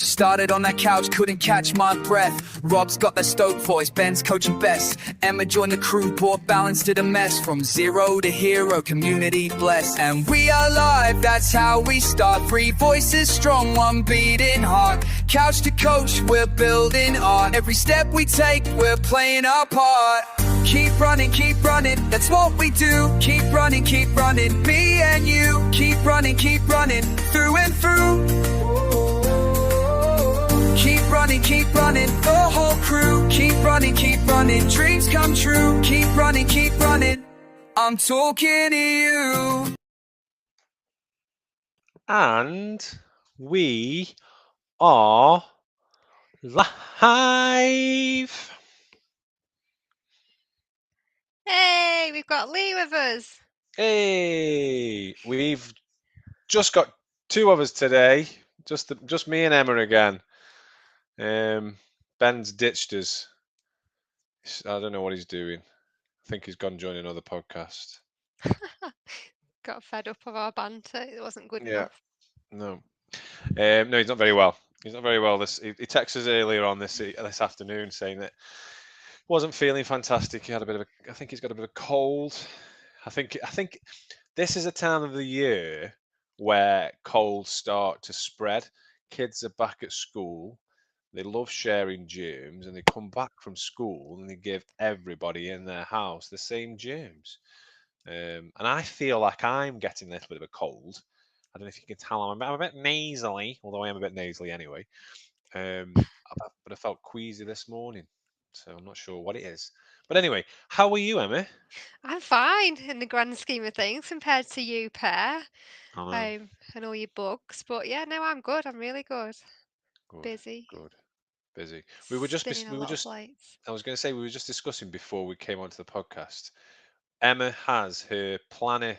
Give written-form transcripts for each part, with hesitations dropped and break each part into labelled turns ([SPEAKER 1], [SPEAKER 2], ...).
[SPEAKER 1] Started on that couch, couldn't catch my breath. Rob's got the stoke voice, Ben's coaching best. Emma joined the crew, brought balance to the mess. From zero to hero, community blessed. And we are live, that's how we start. 3 voices strong, 1 beating heart. Couch to coach, we're building art. Every step we take, we're playing our part. Keep running, that's what we do. Keep running, me and you. Keep running, through and through. Keep running, the whole crew. Keep running, dreams come true. Keep running, I'm talking to you.
[SPEAKER 2] And we are live.
[SPEAKER 3] Hey, we've got Lee with us.
[SPEAKER 2] Hey, we've just got 2 of us today. Just me and Emma again. Ben's ditched us. I don't know what he's doing. I think he's gone join another podcast.
[SPEAKER 3] Got fed up of our banter. It wasn't good enough.
[SPEAKER 2] No. No, he's not very well. He's not very well. He texted us earlier on this afternoon saying that he wasn't feeling fantastic. He had I think he's got a bit of a cold. I think this is a time of the year where colds start to spread. Kids are back at school. They love sharing germs, and they come back from school and they give everybody in their house the same germs. And I feel like I'm getting a little bit of a cold. I don't know if you can tell I'm a bit nasally, although I am a bit nasally anyway. But I felt queasy this morning, so I'm not sure what it is. But anyway, how are you, Emma?
[SPEAKER 3] I'm fine in the grand scheme of things compared to you, Per,
[SPEAKER 2] I know.
[SPEAKER 3] and all your bugs. But yeah, no, I'm good. I'm really good. Busy,
[SPEAKER 2] Busy.
[SPEAKER 3] spinning a lot of plates.
[SPEAKER 2] I was going to say we were just discussing before we came onto the podcast. Emma has her planner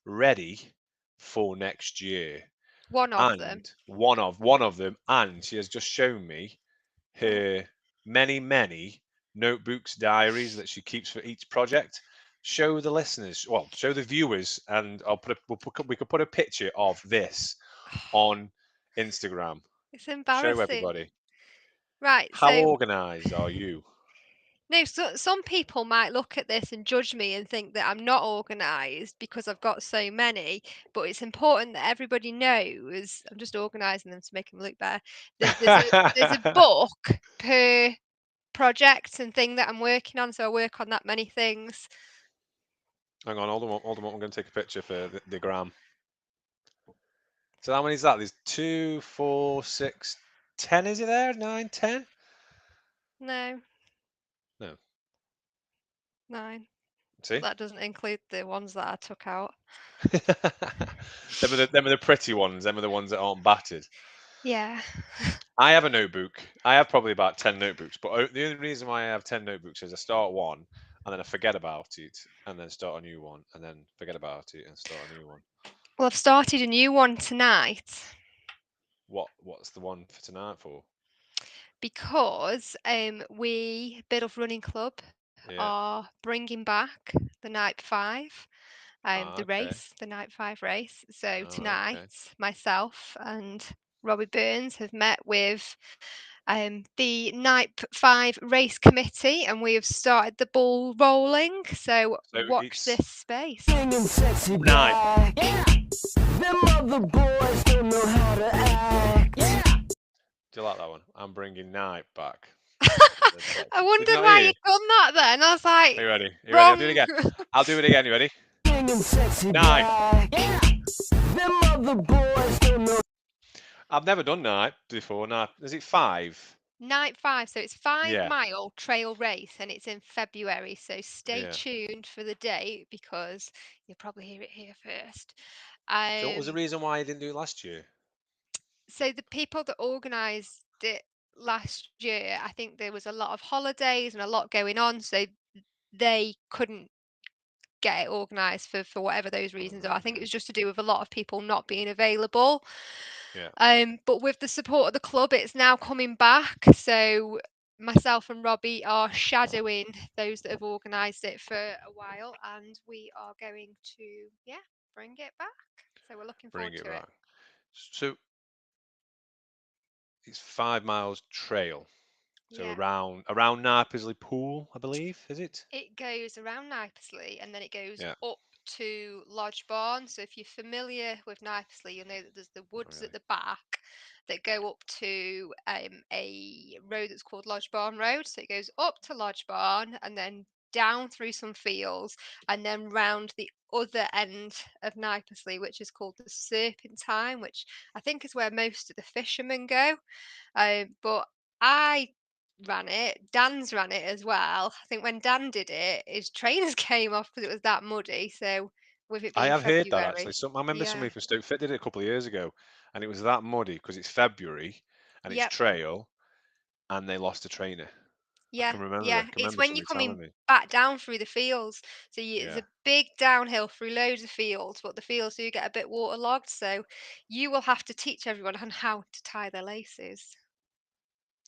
[SPEAKER 2] ready for next year.
[SPEAKER 3] One of them.
[SPEAKER 2] One of them, and she has just shown me her many notebooks, diaries that she keeps for each project. Show the listeners, well, show the viewers, and we could put a picture of this on Instagram.
[SPEAKER 3] It's embarrassing.
[SPEAKER 2] Show everybody.
[SPEAKER 3] Right.
[SPEAKER 2] How
[SPEAKER 3] so
[SPEAKER 2] organized are you?
[SPEAKER 3] No, some people might look at this and judge me and think that I'm not organised because I've got so many. But it's important that everybody knows. I'm just organising them to make them look better. That there's a book per project and thing that I'm working on. So I work on that many things.
[SPEAKER 2] Hang on, hold on. I'm going to take a picture for the gram. So how many is that? There's 2, 4, 6, 10. Is it there? 9, 10?
[SPEAKER 3] No.
[SPEAKER 2] No.
[SPEAKER 3] 9.
[SPEAKER 2] See?
[SPEAKER 3] That doesn't include the ones that I took out.
[SPEAKER 2] them are the pretty ones. Them are the ones that aren't battered.
[SPEAKER 3] Yeah.
[SPEAKER 2] I have a notebook. I have probably about 10 notebooks. But the only reason why I have 10 notebooks is I start one and then I forget about it and then start a new one and then forget about it and start a new one.
[SPEAKER 3] Well, I've started a new one tonight.
[SPEAKER 2] What's the one for tonight for?
[SPEAKER 3] Because we, Bit of Running Club, are bringing back the Night 5, the Night 5 race. So tonight, myself and Robbie Burns have met with the Night 5 race committee, and we have started the ball rolling. So watch this space.
[SPEAKER 2] Night.
[SPEAKER 4] Yeah. Them other boys don't know how to act. Yeah.
[SPEAKER 2] Do you like that one? I'm bringing Night back.
[SPEAKER 3] I wondered why you'd done that then. I was like,
[SPEAKER 2] are you ready?
[SPEAKER 3] Wrong.
[SPEAKER 2] I'll do it again. I'll do it again. You ready?
[SPEAKER 4] Night. Yeah. Them other boys don't know.
[SPEAKER 2] I've never done Night before. Night. Is it 5?
[SPEAKER 3] Night 5. So it's 5-mile trail race, and it's in February. So stay tuned for the date because you'll probably hear it here first.
[SPEAKER 2] So what was the reason why you didn't do it last year?
[SPEAKER 3] So the people that organised it last year, I think there was a lot of holidays and a lot going on, so they couldn't get it organised for whatever those reasons are. I think it was just to do with a lot of people not being available. But with the support of the club, it's now coming back. So myself and Robbie are shadowing those that have organised it for a while, and we are going to bring it back. So we're looking forward to it.
[SPEAKER 2] So it's 5 miles trail. So
[SPEAKER 3] Yeah.
[SPEAKER 2] around Knipersley Pool, I believe, is it?
[SPEAKER 3] It goes around Knipersley and then it goes
[SPEAKER 2] Yeah.
[SPEAKER 3] up to Lodge Barn. So if you're familiar with Knipersley, you'll know that there's the
[SPEAKER 2] Not
[SPEAKER 3] woods
[SPEAKER 2] really.
[SPEAKER 3] at the back that go up to a road that's called Lodge Barn Road. So it goes up to Lodge Barn and then down through some fields and then round the other end of Knipersley, which is called the Serpentine, which I think is where most of the fishermen go. But I ran it. Dan's ran it as well. I think when Dan did it, his trainers came off because it was that muddy. So with it
[SPEAKER 2] I
[SPEAKER 3] being
[SPEAKER 2] have heard that actually.
[SPEAKER 3] February,
[SPEAKER 2] I remember
[SPEAKER 3] yeah,
[SPEAKER 2] somebody from Stoke Fit did it a couple of years ago, and it was that muddy because it's February and it's
[SPEAKER 3] yep,
[SPEAKER 2] trail, and they lost a trainer. I
[SPEAKER 3] yeah,
[SPEAKER 2] can remember. I
[SPEAKER 3] yeah.
[SPEAKER 2] can
[SPEAKER 3] It's
[SPEAKER 2] remember
[SPEAKER 3] when you're
[SPEAKER 2] somebody telling
[SPEAKER 3] coming
[SPEAKER 2] me.
[SPEAKER 3] back down through the fields. So it's
[SPEAKER 2] Yeah.
[SPEAKER 3] a big downhill through loads of fields, but the fields do get a bit waterlogged. So you will have to teach everyone on how to tie their laces.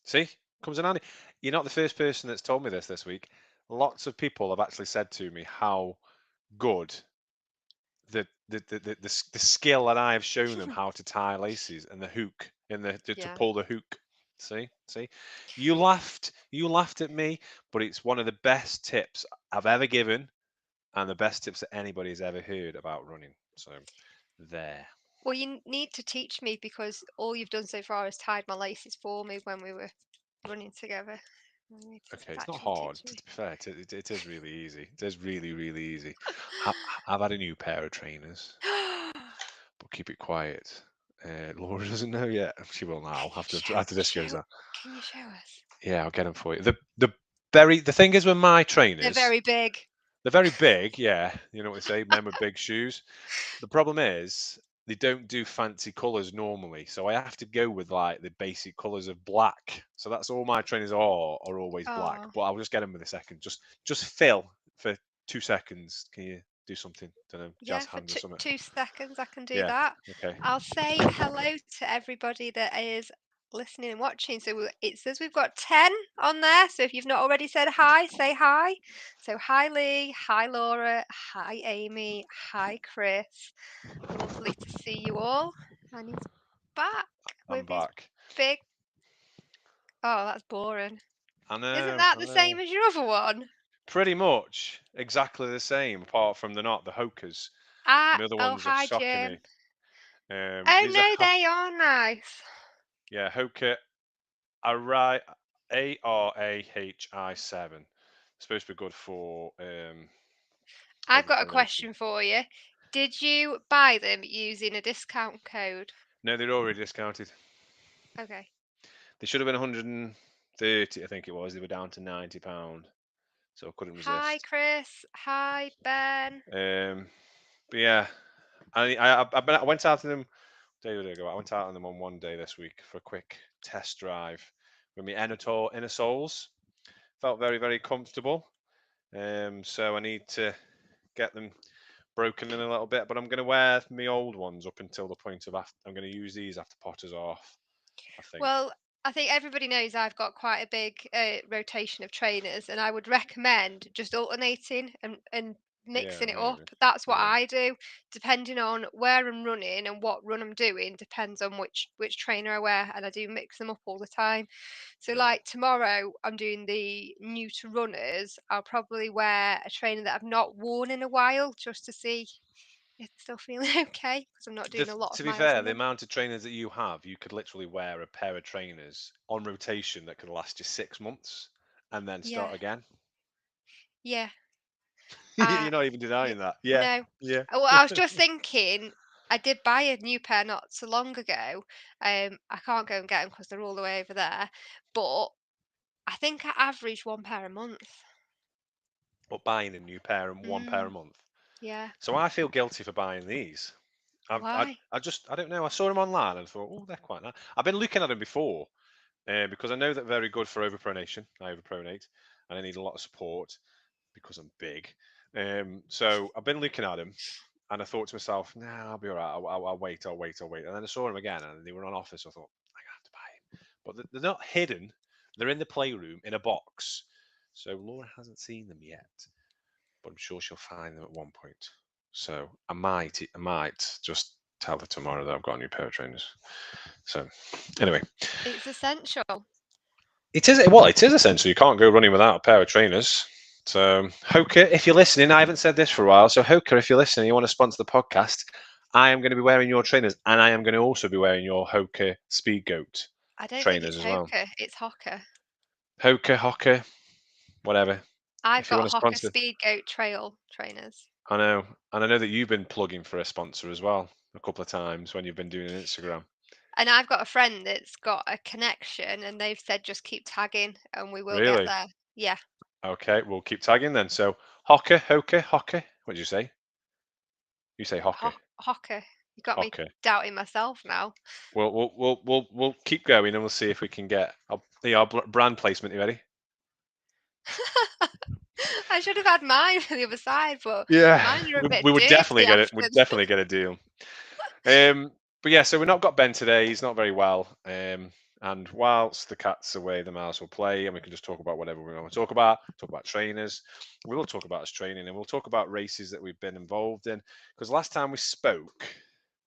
[SPEAKER 2] See, comes in handy. You're not the first person that's told me this week. Lots of people have actually said to me how good the skill that I have shown them how to tie laces and the hook and to
[SPEAKER 3] Yeah.
[SPEAKER 2] pull the hook. See, you laughed at me, but it's one of the best tips I've ever given and the best tips that anybody has ever heard about running. So there.
[SPEAKER 3] Well, you need to teach me because all you've done so far is tied my laces for me when we were running together. You need to
[SPEAKER 2] Okay, it's not
[SPEAKER 3] actually
[SPEAKER 2] hard.
[SPEAKER 3] teach
[SPEAKER 2] To
[SPEAKER 3] me.
[SPEAKER 2] be fair, it is really easy. It is really, really easy. I, I've had a new pair of trainers, but keep it quiet. Laura doesn't know yet. She will now after this goes out.
[SPEAKER 3] Can you show us?
[SPEAKER 2] Yeah, I'll get them for you. The thing is with my
[SPEAKER 3] They're
[SPEAKER 2] trainers,
[SPEAKER 3] very big.
[SPEAKER 2] they're very big. Yeah, you know what they say, men with big shoes. The problem is they don't do fancy colours normally, so I have to go with like the basic colours of black. So that's all my trainers are always black.
[SPEAKER 3] Oh,
[SPEAKER 2] But I'll just get them in a second. Just Phil for 2 seconds. Can you do something? Don't know,
[SPEAKER 3] yeah,
[SPEAKER 2] jazz
[SPEAKER 3] for
[SPEAKER 2] hands or something.
[SPEAKER 3] 2 seconds I can do
[SPEAKER 2] Yeah.
[SPEAKER 3] that.
[SPEAKER 2] Okay.
[SPEAKER 3] I'll say hello to everybody that is listening and watching. So it says we've got 10 on there. So if you've not already said hi, say hi. So hi Lee, hi Laura, hi Amy, hi Chris. Lovely to see you all. And he's back
[SPEAKER 2] I'm
[SPEAKER 3] with his
[SPEAKER 2] back.
[SPEAKER 3] big. Oh, that's boring.
[SPEAKER 2] I
[SPEAKER 3] Isn't
[SPEAKER 2] know.
[SPEAKER 3] that
[SPEAKER 2] I
[SPEAKER 3] the
[SPEAKER 2] know.
[SPEAKER 3] same as your other one?
[SPEAKER 2] Pretty much exactly the same, apart from they're not the hokers.
[SPEAKER 3] Ah,
[SPEAKER 2] The other
[SPEAKER 3] oh,
[SPEAKER 2] ones are
[SPEAKER 3] hi
[SPEAKER 2] shocking me.
[SPEAKER 3] Jim. Oh
[SPEAKER 2] These are
[SPEAKER 3] no, they are nice.
[SPEAKER 2] yeah, Hoka ARAHI7. Supposed to be good for
[SPEAKER 3] I've got a
[SPEAKER 2] overpronation.
[SPEAKER 3] question for you. Did you buy them using a discount code?
[SPEAKER 2] No, they're already discounted.
[SPEAKER 3] Okay.
[SPEAKER 2] They should have been 130, I think it was. They were down to £90, so I couldn't
[SPEAKER 3] Hi,
[SPEAKER 2] resist.
[SPEAKER 3] Chris. Hi, Ben.
[SPEAKER 2] But yeah, I went out on them a day or two ago. I went out on them on one day this week for a quick test drive with my inner soles. Felt very, very comfortable. So I need to get them broken in a little bit, but I'm going to wear my old ones up until the point of I'm going to use these after Potter's off, I think.
[SPEAKER 3] Well, I think everybody knows I've got quite a big rotation of trainers, and I would recommend just alternating and
[SPEAKER 2] Yeah,
[SPEAKER 3] mixing
[SPEAKER 2] I
[SPEAKER 3] it
[SPEAKER 2] know what you
[SPEAKER 3] up.
[SPEAKER 2] mean.
[SPEAKER 3] That's what
[SPEAKER 2] Yeah,
[SPEAKER 3] I do. Depending on where I'm running and what run I'm doing, depends on which trainer I wear, and I do mix them up all the time. So,
[SPEAKER 2] yeah.
[SPEAKER 3] like tomorrow, I'm doing the new to runners. I'll probably wear a trainer that I've not worn in a while just to see if it's still feeling okay because I'm not doing a lot of
[SPEAKER 2] To be
[SPEAKER 3] miles
[SPEAKER 2] fair,
[SPEAKER 3] in
[SPEAKER 2] the
[SPEAKER 3] them.
[SPEAKER 2] amount of trainers that you have, you could literally wear a pair of trainers on rotation that could last you 6 months and then
[SPEAKER 3] Yeah,
[SPEAKER 2] start again.
[SPEAKER 3] yeah.
[SPEAKER 2] You're
[SPEAKER 3] Uh,
[SPEAKER 2] not even
[SPEAKER 3] yeah.
[SPEAKER 2] denying that. Yeah,
[SPEAKER 3] No.
[SPEAKER 2] yeah.
[SPEAKER 3] Well, I was just thinking, I did buy a new pair not so long ago. I can't go and get them because they're all the way over there. But I think I average one pair a month.
[SPEAKER 2] But buying a new pair and one pair a
[SPEAKER 3] Mm,
[SPEAKER 2] month.
[SPEAKER 3] yeah.
[SPEAKER 2] So I feel guilty for buying these.
[SPEAKER 3] Why?
[SPEAKER 2] I don't know. I saw them online and thought, oh, they're quite nice. I've been looking at them before because I know they're very good for overpronation. I overpronate and I need a lot of support because I'm big. So I've been looking at them and I thought to myself, nah, I'll be all right. I'll wait. And then I saw them again and they were on offer. So I thought, I have to buy them. But they're not hidden. They're in the playroom in a box. So Laura hasn't seen them yet, but I'm sure she'll find them at one point. So I might just tell her tomorrow that I've got a new pair of trainers. So anyway,
[SPEAKER 3] It's essential.
[SPEAKER 2] It is. Well, it is essential. You can't go running without a pair of trainers. So, Hoka, if you're listening, I haven't said this for a while. So, Hoka, if you're listening, you want to sponsor the podcast, I am going to be wearing your trainers, and I am going to also be wearing your Hoka Speed Goat
[SPEAKER 3] I don't think
[SPEAKER 2] trainers
[SPEAKER 3] it's
[SPEAKER 2] as well.
[SPEAKER 3] Hoka, it's Hoka.
[SPEAKER 2] Hoka, whatever.
[SPEAKER 3] I've
[SPEAKER 2] If you want
[SPEAKER 3] got
[SPEAKER 2] to
[SPEAKER 3] Hoka
[SPEAKER 2] sponsor,
[SPEAKER 3] Speed Goat trail trainers.
[SPEAKER 2] I know, and I know that you've been plugging for a sponsor as well a couple of times when you've been doing an Instagram.
[SPEAKER 3] And I've got a friend that's got a connection and they've said just keep tagging and we will get
[SPEAKER 2] Really?
[SPEAKER 3] there. Yeah.
[SPEAKER 2] Okay, we'll keep tagging then. So, Hoka. What did you say? You say Hoka.
[SPEAKER 3] Hoka. You got me
[SPEAKER 2] Hoka.
[SPEAKER 3] doubting myself now.
[SPEAKER 2] We'll keep going and we'll see if we can get our brand placement. You ready?
[SPEAKER 3] I should have had mine for the other side, but
[SPEAKER 2] Yeah,
[SPEAKER 3] mine are a bit
[SPEAKER 2] we would definitely
[SPEAKER 3] dirty
[SPEAKER 2] get it. We'd
[SPEAKER 3] after
[SPEAKER 2] definitely get a deal. But yeah, so we've not got Ben today. He's not very well. And whilst the cat's away, the mouse will play, and we can just talk about whatever we want to talk about. Talk about trainers. We will talk about his training, and we'll talk about races that we've been involved in. Because last time we spoke,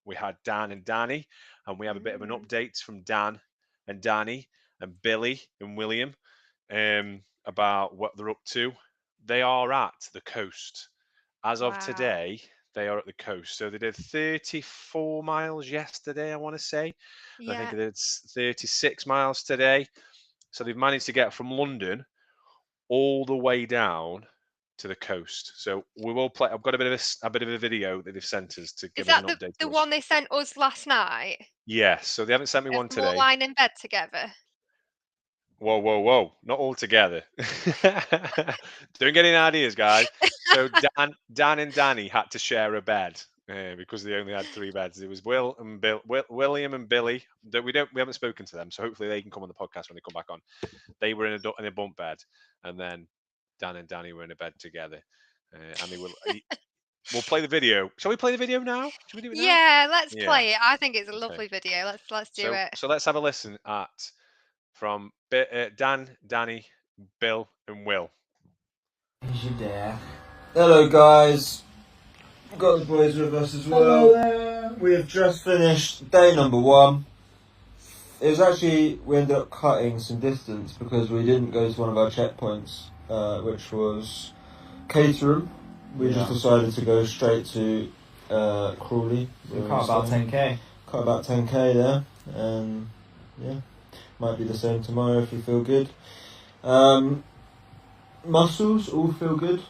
[SPEAKER 2] we had Dan and Danny, and we have a bit of an update from Dan and Danny and Billy and William about what they're up to. They are at the coast. As of
[SPEAKER 3] Wow.
[SPEAKER 2] today, they are at the coast. So they did 34 miles yesterday, I want to say. I think
[SPEAKER 3] Yeah.
[SPEAKER 2] it's 36 miles today. So they've managed to get from London all the way down to the coast. So we will play. I've got a bit of a video that they've sent us to
[SPEAKER 3] Is
[SPEAKER 2] give us
[SPEAKER 3] that
[SPEAKER 2] an update.
[SPEAKER 3] the
[SPEAKER 2] to us.
[SPEAKER 3] one they sent us last night?
[SPEAKER 2] Yes. So they haven't sent me one
[SPEAKER 3] Them all
[SPEAKER 2] today.
[SPEAKER 3] lying in bed together.
[SPEAKER 2] Whoa. Not all together. Don't get any ideas, guys. So Dan and Danny had to share a bed because they only had 3 beds. It was William and Billy. We haven't spoken to them, so hopefully they can come on the podcast when they come back on. They were in a bunk bed, and then Dan and Danny were in a bed together. And they will. We'll play the video. Shall we play the video now? Should we do it now?
[SPEAKER 3] Yeah, let's
[SPEAKER 2] Yeah.
[SPEAKER 3] play it. I think it's a
[SPEAKER 2] Okay.
[SPEAKER 3] lovely video. Let's do it.
[SPEAKER 2] So let's have a listen from Dan, Danny, Bill, and Will.
[SPEAKER 5] Here's your dad. Hello guys, we've got the boys with us as well. Hello there. We have just finished day number 1. It was actually, we ended up cutting some distance because we didn't go to one of our checkpoints, which was Caterham. We just decided to go straight to Crawley.
[SPEAKER 6] We cut about 10k.
[SPEAKER 5] Cut about 10k there, and yeah, might be the same tomorrow if you feel good. Muscles all feel good.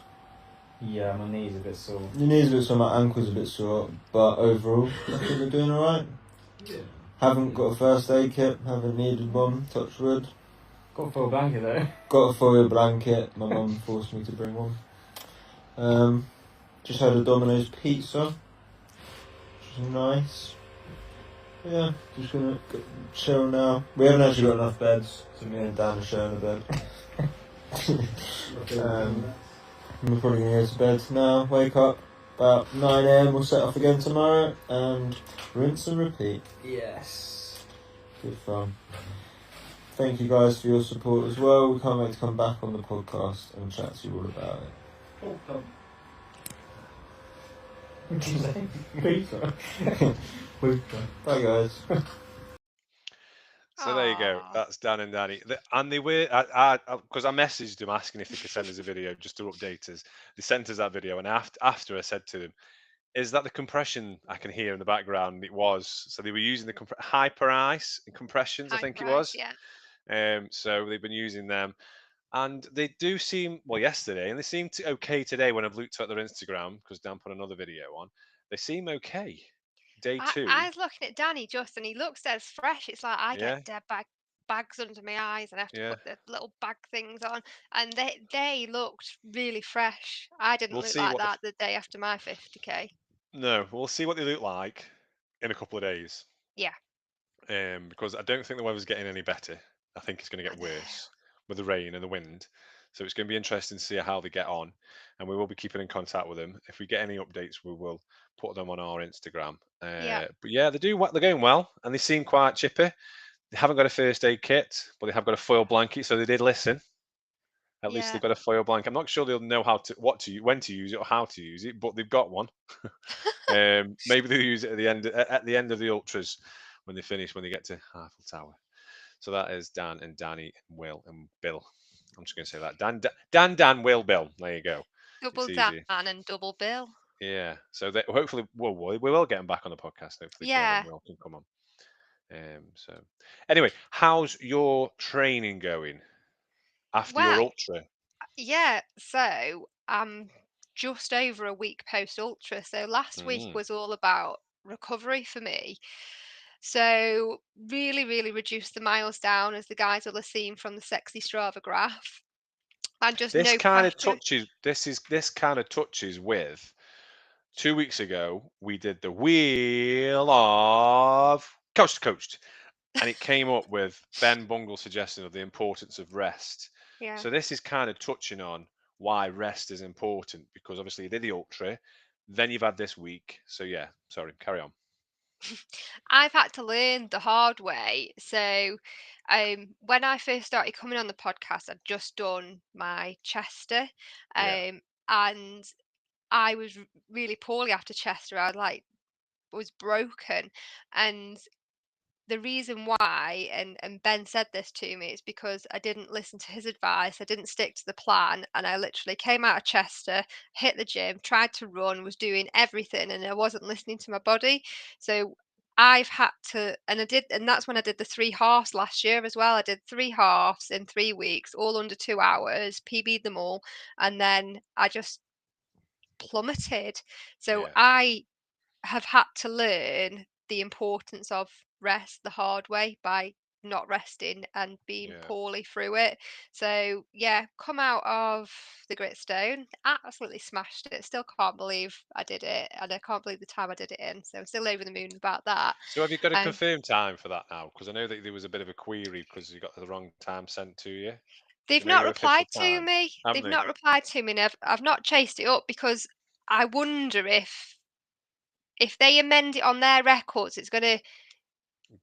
[SPEAKER 6] Yeah, my knee's a bit sore.
[SPEAKER 5] Your knees a bit sore, my ankle's a bit sore, but overall, I think we're doing alright. Yeah. Haven't got a first aid kit, haven't needed one, touch wood.
[SPEAKER 6] Got a full blanket though.
[SPEAKER 5] Got a foil blanket, my mum forced me to bring one. Just had a Domino's pizza, which is nice. Yeah, just gonna chill now. We haven't actually got enough beds, so me and Dan are sharing a bed. We're probably going to go to bed now, wake up about 9 AM, we'll set off again tomorrow, and rinse and repeat.
[SPEAKER 6] Yes.
[SPEAKER 5] Good fun. Thank you guys for your support as well. We can't wait to come back on the podcast and chat to you all about it. Bye guys.
[SPEAKER 2] So there you go.
[SPEAKER 3] Aw.
[SPEAKER 2] That's Dan and Danny. And they were, because I messaged them asking if they could send us a video just to update us. They sent us that video, and after I said to them, "Is that the compression I can hear in the background?" It was. So they were using the Hyper Ice compressions, I think it was.
[SPEAKER 3] Yeah.
[SPEAKER 2] So they've been using them, and they do seem yesterday, and they seemed okay today when I've looked at their Instagram because Dan put another video on. They seem okay. Day 2.
[SPEAKER 3] I was looking at Danny just, and he looks as fresh. It's like I
[SPEAKER 2] Yeah.
[SPEAKER 3] get dead bags under my eyes, and I have to
[SPEAKER 2] Yeah.
[SPEAKER 3] put the little bag things on. And they looked really fresh. I didn't
[SPEAKER 2] We'll
[SPEAKER 3] look
[SPEAKER 2] see
[SPEAKER 3] like
[SPEAKER 2] what
[SPEAKER 3] that the day after my 50k.
[SPEAKER 2] No, we'll see what they look like in a couple of days.
[SPEAKER 3] Yeah.
[SPEAKER 2] Because I don't think the weather's getting any better. I think it's going to
[SPEAKER 3] I
[SPEAKER 2] get
[SPEAKER 3] know.
[SPEAKER 2] worse with the rain and the wind. So it's going to be interesting to see how they get on, and we will be keeping in contact with them. If we get any updates, we will put them on our Instagram.
[SPEAKER 3] Yeah.
[SPEAKER 2] But yeah, they're going well, and they seem quite chippy. They haven't got a first aid kit, but they have got a foil blanket, so they did listen. At least
[SPEAKER 3] Yeah.
[SPEAKER 2] they've got a foil blanket. I'm not sure they'll know when to use it or how to use it, but they've got one. Maybe they'll use it at the end of the ultras when they get to Eiffel Tower. So that is Dan and Danny and Will and Bill. I'm just going to say that. Dan, Will, Bill. There you go.
[SPEAKER 3] Double
[SPEAKER 2] It's
[SPEAKER 3] Dan
[SPEAKER 2] easy.
[SPEAKER 3] and double Bill.
[SPEAKER 2] Yeah. So that hopefully we will get them back on the podcast. Hopefully Bill
[SPEAKER 3] Yeah.
[SPEAKER 2] and Will can come on. So anyway, how's your training going after your
[SPEAKER 3] Well,
[SPEAKER 2] ultra?
[SPEAKER 3] yeah. So I'm just over a week post ultra. So last week
[SPEAKER 2] Mm.
[SPEAKER 3] was all about recovery for me. So really, really reduced the miles down, as the guys will have seen from the sexy Strava graph, and just
[SPEAKER 2] This
[SPEAKER 3] no
[SPEAKER 2] kind of
[SPEAKER 3] pressure.
[SPEAKER 2] touches. This kind of touches with 2 weeks ago. We did the wheel of coast to coast, and it came up with Ben Bungle's suggestion of the importance of rest.
[SPEAKER 3] Yeah.
[SPEAKER 2] So this is kind of touching on why rest is important, because obviously you did the ultra, then you've had this week. So yeah, sorry, carry on.
[SPEAKER 3] I've had to learn the hard way. So, when I first started coming on the podcast, I'd just done my Chester,
[SPEAKER 2] Yeah.
[SPEAKER 3] and I was really poorly after Chester. Was broken, and the reason why, and Ben said this to me, is because I didn't listen to his advice. I didn't stick to the plan, and I literally came out of Chester, hit the gym, tried to run, was doing everything, and I wasn't listening to my body. So I've had to, and I did, and that's when I did the 3 halves last year as well. I did 3 halves in 3 weeks, all under 2 hours, PB'd them all, and then I just plummeted. So
[SPEAKER 2] Yeah.
[SPEAKER 3] I have had to learn the importance of rest the hard way by not resting and being
[SPEAKER 2] Yeah.
[SPEAKER 3] poorly through it. So yeah, come out of the Gritstone, absolutely smashed it. Still can't believe I did it, and I can't believe the time I did it in. So I'm still over the moon about that.
[SPEAKER 2] So have you got a
[SPEAKER 3] Um,
[SPEAKER 2] confirmed time for that now? Because I know that there was a bit of a query because you got the wrong time sent to you. Do
[SPEAKER 3] they've
[SPEAKER 2] you know
[SPEAKER 3] not
[SPEAKER 2] your official
[SPEAKER 3] replied to
[SPEAKER 2] time?
[SPEAKER 3] me.
[SPEAKER 2] Haven't
[SPEAKER 3] They've
[SPEAKER 2] they?
[SPEAKER 3] not replied to me, and I've not chased it up because I wonder if they amend it on their records, it's going to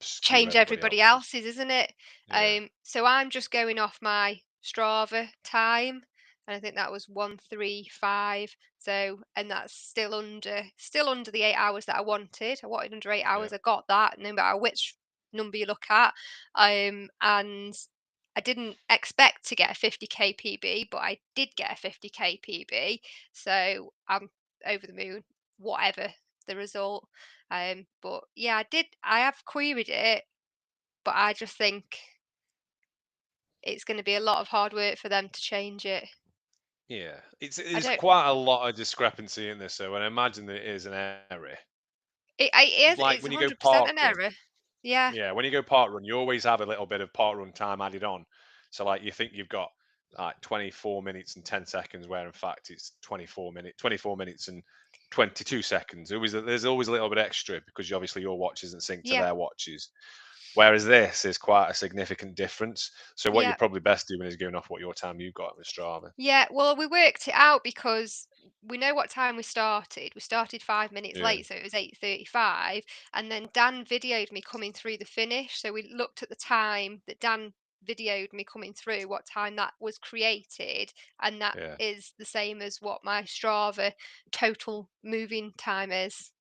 [SPEAKER 2] Skew
[SPEAKER 3] change
[SPEAKER 2] everybody
[SPEAKER 3] everybody
[SPEAKER 2] else's.
[SPEAKER 3] else's, isn't it?
[SPEAKER 2] Yeah.
[SPEAKER 3] So I'm just going off my Strava time, and I think that was 1:35. So, and that's still under the 8 hours that I wanted. I wanted under 8 hours.
[SPEAKER 2] Yeah.
[SPEAKER 3] I got that, no matter which number you look at. And I didn't expect to get a 50k PB, but I did get a 50k PB. So I'm over the moon, whatever the result. But yeah, I have queried it, but I just think it's going to be a lot of hard work for them to change it.
[SPEAKER 2] Yeah.
[SPEAKER 3] I
[SPEAKER 2] There's
[SPEAKER 3] don't.
[SPEAKER 2] quite a lot of discrepancy in this, so I imagine that it is an error.
[SPEAKER 3] It is.
[SPEAKER 2] Like
[SPEAKER 3] It's
[SPEAKER 2] when you go
[SPEAKER 3] 100%
[SPEAKER 2] park
[SPEAKER 3] an
[SPEAKER 2] run,
[SPEAKER 3] error. Yeah.
[SPEAKER 2] yeah, when you go park run, you always have a little bit of park run time added on. So like you think you've got like 24 minutes and 10 seconds, where in fact it's 24 minutes and 22 seconds. There's always a little bit extra because obviously your watch isn't synced to
[SPEAKER 3] Yeah.
[SPEAKER 2] their watches. Whereas this is quite a significant difference. So what
[SPEAKER 3] Yeah.
[SPEAKER 2] you're probably best doing is going off what your time you got with Strava.
[SPEAKER 3] Yeah. Well, we worked it out because we know what time we started. We started 5 minutes
[SPEAKER 2] Yeah,
[SPEAKER 3] late, so it was 8:35. And then Dan videoed me coming through the finish. So we looked at the time that Dan videoed me coming through, what time that was created, and that
[SPEAKER 2] yeah,
[SPEAKER 3] is the same as what my Strava total moving time is.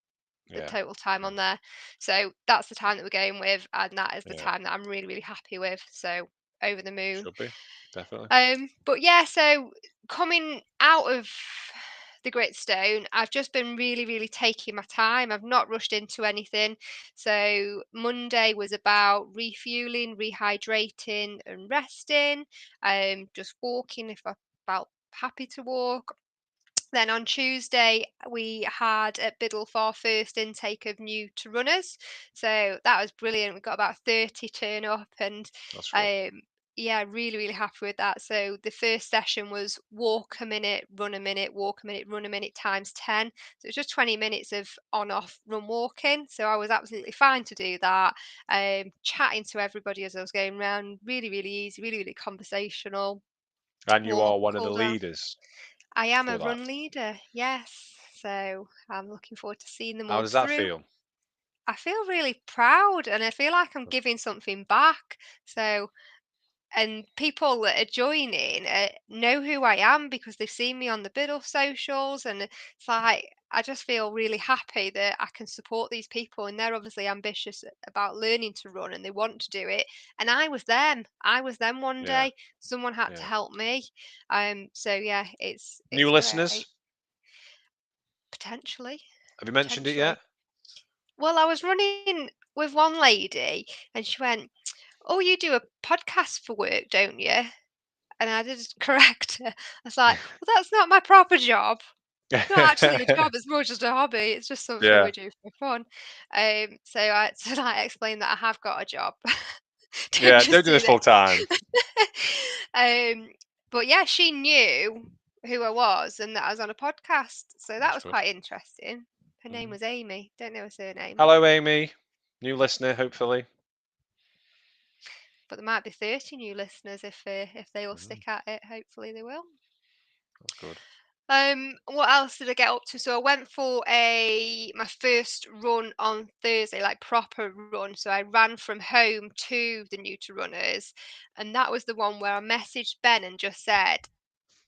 [SPEAKER 3] The
[SPEAKER 2] yeah,
[SPEAKER 3] total time
[SPEAKER 2] yeah,
[SPEAKER 3] on there. So that's the time that we're going with, and that is the
[SPEAKER 2] yeah.
[SPEAKER 3] time that I'm really, really happy with. So over the moon.
[SPEAKER 2] Should be definitely.
[SPEAKER 3] But yeah, so coming out of the Gritstone, I've just been really, really taking my time. I've not rushed into anything. So Monday was about refueling, rehydrating, and resting. Just walking if I felt happy to walk. Then on Tuesday, we had at Biddulph our first intake of new to runners. So that was brilliant. We got about 30 turn up, and
[SPEAKER 2] That's good.
[SPEAKER 3] yeah, really, really happy with that. So the first session was walk a minute, run a minute, walk a minute, run a minute times 10. So it was just 20 minutes of on off run walking. So I was absolutely fine to do that. Chatting to everybody as I was going around, really, really easy, really, really conversational.
[SPEAKER 2] And you
[SPEAKER 3] Walk,
[SPEAKER 2] are one of the
[SPEAKER 3] cool down.
[SPEAKER 2] leaders
[SPEAKER 3] I am a
[SPEAKER 2] for that.
[SPEAKER 3] run leader, yes. So I'm looking forward to seeing them
[SPEAKER 2] How
[SPEAKER 3] all
[SPEAKER 2] does that
[SPEAKER 3] through.
[SPEAKER 2] feel?
[SPEAKER 3] I feel really proud, and I feel like I'm
[SPEAKER 2] That's
[SPEAKER 3] giving something back. So and people that are joining know who I am because they've seen me on the Biddle socials, and it's like I just feel really happy that I can support these people, and they're obviously ambitious about learning to run and they want to do it. And I was them one
[SPEAKER 2] Yeah.
[SPEAKER 3] day. Someone had to
[SPEAKER 2] Yeah.
[SPEAKER 3] help me. So yeah, it's
[SPEAKER 2] New
[SPEAKER 3] great.
[SPEAKER 2] listeners,
[SPEAKER 3] Potentially.
[SPEAKER 2] have you mentioned it yet?
[SPEAKER 3] Well, I was running with one lady and she went, "Oh, you do a podcast for work, don't you?" And I did correct her. I was like, "Well, that's not my proper job. It's not actually a job. It's more just a hobby. It's just something
[SPEAKER 2] Yeah.
[SPEAKER 3] we do for fun." So I so I explained that I have got a job.
[SPEAKER 2] Yeah,
[SPEAKER 3] just
[SPEAKER 2] don't do this full time.
[SPEAKER 3] But yeah, she knew who I was and that I was on a podcast. So that
[SPEAKER 2] That's
[SPEAKER 3] was
[SPEAKER 2] good.
[SPEAKER 3] quite interesting. Her name
[SPEAKER 2] Mhm.
[SPEAKER 3] was Amy. Don't know her surname.
[SPEAKER 2] Hello, Amy. New listener, hopefully.
[SPEAKER 3] But there might be 30 new listeners if they all
[SPEAKER 2] Mhm.
[SPEAKER 3] stick at it. Hopefully they will.
[SPEAKER 2] That's good.
[SPEAKER 3] What else did I get up to? So I went for my first run on Thursday, like proper run. So I ran from home to the New to Runners, and that was the one where I messaged Ben and just said,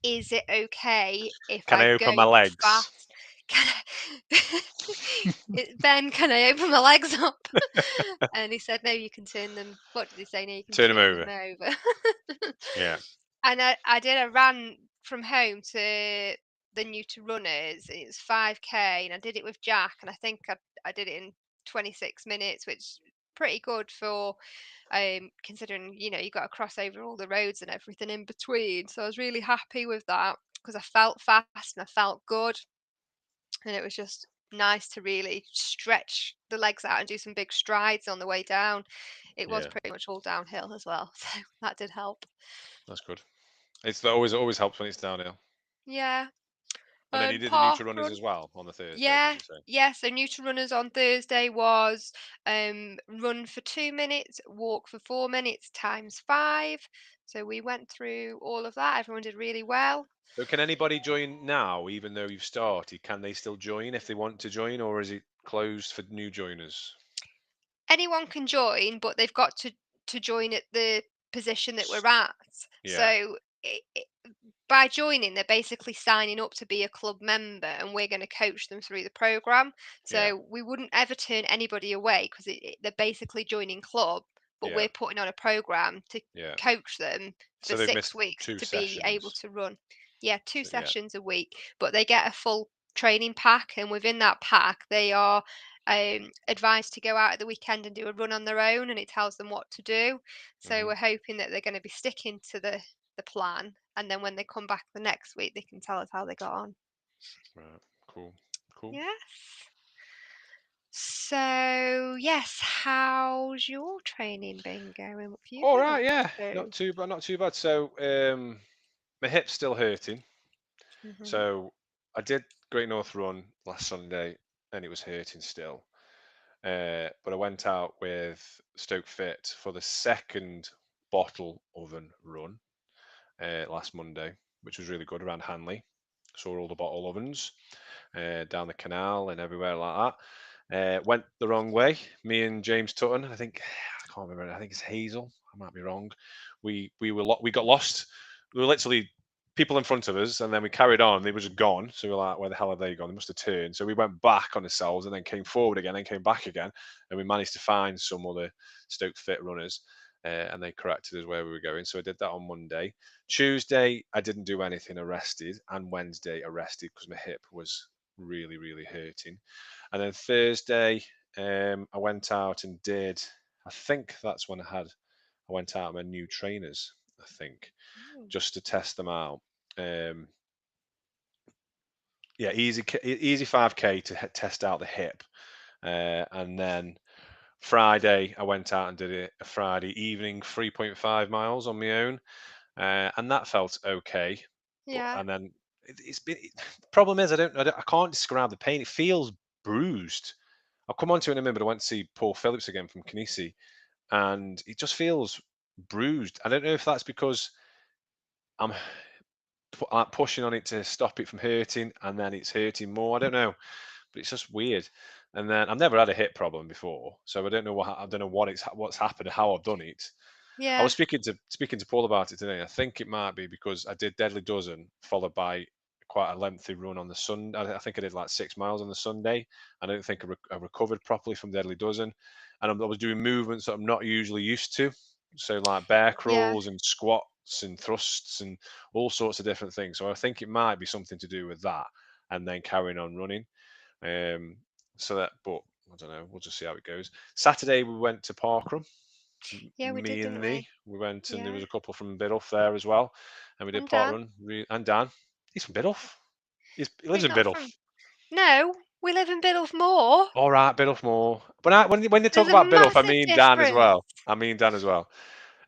[SPEAKER 3] "Is it okay if
[SPEAKER 2] Can I
[SPEAKER 3] I
[SPEAKER 2] open
[SPEAKER 3] go
[SPEAKER 2] my legs?
[SPEAKER 3] fast? Can Ben, can I open my legs up?" And he said, "No, you can turn them." What did he say? No, you can
[SPEAKER 2] Turn 'em
[SPEAKER 3] turn
[SPEAKER 2] over.
[SPEAKER 3] them over.
[SPEAKER 2] Yeah.
[SPEAKER 3] And I did. I ran from home to the New to Runners. It's 5K, and I did it with Jack, and I think I did it in 26 minutes, which is pretty good for considering you got to cross over all the roads and everything in between. So I was really happy with that because I felt fast and I felt good, and it was just nice to really stretch the legs out and do some big strides on the way down. It was
[SPEAKER 2] Yeah.
[SPEAKER 3] pretty much all downhill as well, so that did help.
[SPEAKER 2] That's good. It's always helps when it's downhill.
[SPEAKER 3] Yeah.
[SPEAKER 2] And then you did the
[SPEAKER 3] Park
[SPEAKER 2] Nutra runners
[SPEAKER 3] run.
[SPEAKER 2] as well on the Thursday, did
[SPEAKER 3] Yeah,
[SPEAKER 2] you say?
[SPEAKER 3] yeah. So Neutral Runners on Thursday was run for 2 minutes, walk for 4 minutes times 5. So we went through all of that. Everyone did really well.
[SPEAKER 2] So can anybody join now, even though you've started? Can they still join if they want to join, or is it closed for new joiners?
[SPEAKER 3] Anyone can join, but they've got to join at the position that we're at.
[SPEAKER 2] Yeah.
[SPEAKER 3] So by joining, they're basically signing up to be a club member, and we're going to coach them through the program. So
[SPEAKER 2] Yeah.
[SPEAKER 3] we wouldn't ever turn anybody away because they're basically joining club, but
[SPEAKER 2] Yeah.
[SPEAKER 3] we're putting on a program to
[SPEAKER 2] Yeah.
[SPEAKER 3] coach them for
[SPEAKER 2] So they've
[SPEAKER 3] 6
[SPEAKER 2] missed
[SPEAKER 3] weeks
[SPEAKER 2] 2
[SPEAKER 3] to be able
[SPEAKER 2] sessions.
[SPEAKER 3] to run. Yeah, 2
[SPEAKER 2] So, yeah.
[SPEAKER 3] sessions a week, but they get a full training pack, and within that pack, they are advised to go out at the weekend and do a run on their own, and it tells them what to do. So
[SPEAKER 2] Mhm.
[SPEAKER 3] we're hoping that they're going to be sticking to the plan, and then when they come back the next week they can tell us how they got on.
[SPEAKER 2] Right. Cool. Cool.
[SPEAKER 3] Yes. So yes, how's your training been going? What have you
[SPEAKER 2] All
[SPEAKER 3] been
[SPEAKER 2] right.
[SPEAKER 3] up
[SPEAKER 2] Yeah.
[SPEAKER 3] to?
[SPEAKER 2] Not too bad. Not too bad. So my hip's still hurting.
[SPEAKER 3] Mhm.
[SPEAKER 2] So I did Great North Run last Sunday, and it was hurting still. But I went out with Stoke Fit for the second bottle oven run last Monday, which was really good around Hanley. Saw all the bottle ovens down the canal and everywhere like that. Went the wrong way. Me and James Tutton, I can't remember. I think it's Hazel. I might be wrong. We got lost. We were literally people in front of us, and then we carried on. They were just gone. So we were like, where the hell have they gone? They must have turned. So we went back on ourselves and then came forward again and came back again. And we managed to find some other Stoke Fit runners. And they corrected us where we were going. So I did that on Monday. Tuesday, I didn't do anything, arrested. And Wednesday, arrested because my hip was really, really hurting. And then Thursday, I went out and did, I think that's when I went out with my new trainers, I think, just to test them out. Yeah, easy 5K to test out the hip. And then Friday, I went out and did it a Friday evening, 3.5 miles on my own. And that felt okay.
[SPEAKER 3] Yeah.
[SPEAKER 2] And then it's been, the problem is I can't describe the pain. It feels bruised. I'll come on to it in a minute, but I went to see Paul Phillips again from Kinesi, and it just feels bruised. I don't know if that's because I'm pushing on it to stop it from hurting, and then it's hurting more. I don't know, but it's just weird. And then I've never had a hip problem before, so I don't know what's happened, how I've done it.
[SPEAKER 3] Yeah.
[SPEAKER 2] I was speaking to Paul about it today. I think it might be because I did Deadly Dozen followed by quite a lengthy run on the Sunday. I think I did like 6 miles on the Sunday. I don't think I recovered properly from Deadly Dozen, and I was doing movements that I'm not usually used to. So like bear
[SPEAKER 3] Yeah.
[SPEAKER 2] crawls and squats and thrusts and all sorts of different things. So I think it might be something to do with that, and then carrying on running. So that, but I don't know. We'll just see how it goes. Saturday we went to Parkrun.
[SPEAKER 3] Yeah, we did,
[SPEAKER 2] Me and
[SPEAKER 3] didn't
[SPEAKER 2] Lee.
[SPEAKER 3] we?
[SPEAKER 2] We went, and there
[SPEAKER 3] Yeah.
[SPEAKER 2] was a couple from Biddulph there as well, and we did
[SPEAKER 3] And Dan.
[SPEAKER 2] Parkrun. And Dan, he's from Biddulph. He lives
[SPEAKER 3] He's
[SPEAKER 2] in
[SPEAKER 3] not from.
[SPEAKER 2] Biddulph.
[SPEAKER 3] No, we live in Biddulph Moor.
[SPEAKER 2] All right, Biddulph more. But when they talk
[SPEAKER 3] There's a
[SPEAKER 2] about Biddulph, I
[SPEAKER 3] massive
[SPEAKER 2] mean Dan as
[SPEAKER 3] difference.
[SPEAKER 2] well.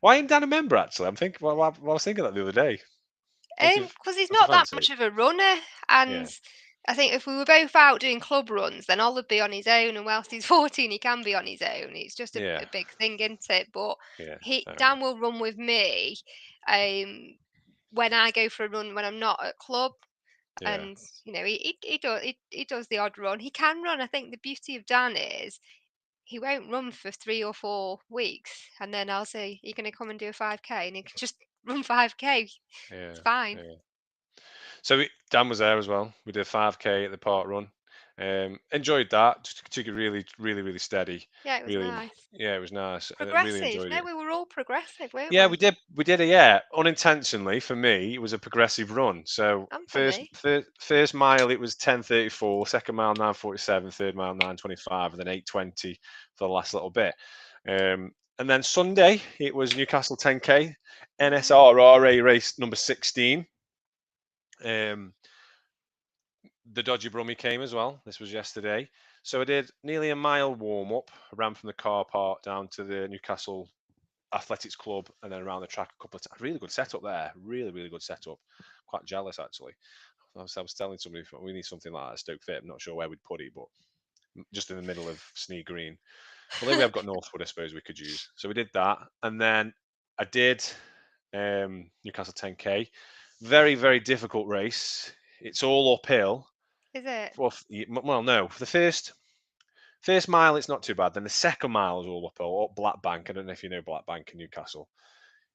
[SPEAKER 2] Why ain't Dan a member actually? I was thinking that the other day.
[SPEAKER 3] Because he's
[SPEAKER 2] What's your
[SPEAKER 3] not that
[SPEAKER 2] fancy?
[SPEAKER 3] much of a runner, and I think if we were both out doing club runs, then Oll'd be on his own, and whilst he's 14, he can be on his own. It's just a
[SPEAKER 2] Yeah,
[SPEAKER 3] big thing, isn't it? But
[SPEAKER 2] yeah. Fair enough.
[SPEAKER 3] Dan will run with me when I go for a run when I'm not at club,
[SPEAKER 2] Yeah,
[SPEAKER 3] and he does the odd run. He can run. I think the beauty of Dan is he won't run for 3 or 4 weeks, and then I'll say, "You're going to come and do a 5K," and he can just run 5K.
[SPEAKER 2] yeah,
[SPEAKER 3] It's fine.
[SPEAKER 2] yeah. So Dan was there as well. We did 5K at the park run. Enjoyed that. Just took it really, really, really steady.
[SPEAKER 3] Yeah, it was
[SPEAKER 2] Really,
[SPEAKER 3] nice.
[SPEAKER 2] yeah, it was nice. I really
[SPEAKER 3] Progressive.
[SPEAKER 2] enjoyed
[SPEAKER 3] No,
[SPEAKER 2] it.
[SPEAKER 3] we were all progressive, weren't
[SPEAKER 2] Yeah,
[SPEAKER 3] we?
[SPEAKER 2] we did. We did it. Yeah, unintentionally for me, it was a progressive run. So
[SPEAKER 3] And for me.
[SPEAKER 2] first mile it was 10:34, second mile 9:47, third mile 9:25, and then 8:20 for the last little bit. And then Sunday it was Newcastle 10K, NSRRA race number 16. The Dodgy Brummy came as well. This was yesterday. So I did nearly a mile warm up. I ran from the car park down to the Newcastle Athletics Club and then around the track a couple of times. Really good setup there. Really, really good setup. Quite jealous actually. I was telling somebody we need something like that at Stoke Fit. I'm not sure where we'd put it, but just in the middle of Snee Green. Well, then we have got Northwood, I suppose we could use. So we did that, and then I did Newcastle 10K. Very, very difficult race. It's all uphill.
[SPEAKER 3] Is it?
[SPEAKER 2] Well, no. For the first mile, it's not too bad. Then the second mile is all uphill, up Black Bank. I don't know if you know Black Bank in Newcastle.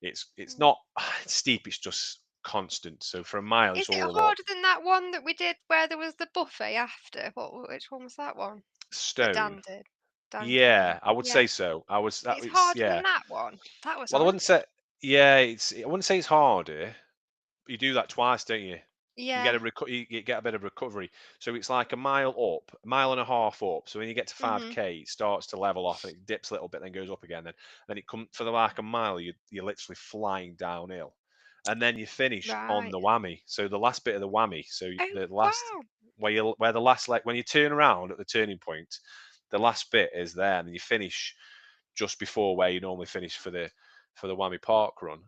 [SPEAKER 2] It's not it's steep. It's just constant. So for a mile,
[SPEAKER 3] Is
[SPEAKER 2] it's
[SPEAKER 3] it
[SPEAKER 2] all up.
[SPEAKER 3] harder than that one that we did where there was the buffet after? Which one was that one? That
[SPEAKER 2] Stone.
[SPEAKER 3] Dan did. Dan did.
[SPEAKER 2] Yeah, I would
[SPEAKER 3] Yeah.
[SPEAKER 2] say so.
[SPEAKER 3] It's
[SPEAKER 2] It's
[SPEAKER 3] harder
[SPEAKER 2] yeah.
[SPEAKER 3] than that one. That was
[SPEAKER 2] Well, I wouldn't
[SPEAKER 3] horrible.
[SPEAKER 2] say. Yeah, I wouldn't say it's harder. You do that twice, don't you? You
[SPEAKER 3] Yeah.
[SPEAKER 2] get you get a bit of recovery. So it's like a mile up, a mile and a half up. So when you get to
[SPEAKER 3] Mhm.
[SPEAKER 2] 5K, it starts to level off and it dips a little bit, then goes up again. Then it comes for the like a mile, you're literally flying downhill, and then you finish on
[SPEAKER 3] Right.
[SPEAKER 2] the whammy. So the last bit of the whammy. So
[SPEAKER 3] Oh
[SPEAKER 2] the last
[SPEAKER 3] wow.
[SPEAKER 2] where the last like when you turn around at the turning point, the last bit is there, and then you finish just before where you normally finish for the whammy park run.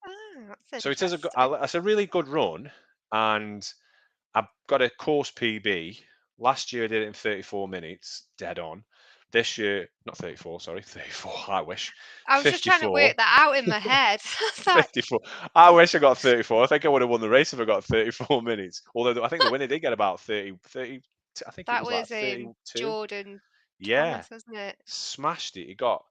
[SPEAKER 3] Oh, that's
[SPEAKER 2] So
[SPEAKER 3] interesting.
[SPEAKER 2] it's a really good run, and I've got a course PB. Last year I did it in 34 minutes, dead on. This year, not 34, sorry, 34. I wish
[SPEAKER 3] I was just trying to
[SPEAKER 2] 54.
[SPEAKER 3] work that out in my head. I was like,
[SPEAKER 2] 54. I wish I got 34. I think I would have won the race if I got 34 minutes. Although I think the winner did get about 30. I think it
[SPEAKER 3] that
[SPEAKER 2] was like
[SPEAKER 3] was
[SPEAKER 2] 32.
[SPEAKER 3] Jordan
[SPEAKER 2] Yeah,
[SPEAKER 3] Thomas, wasn't it?
[SPEAKER 2] smashed it. He got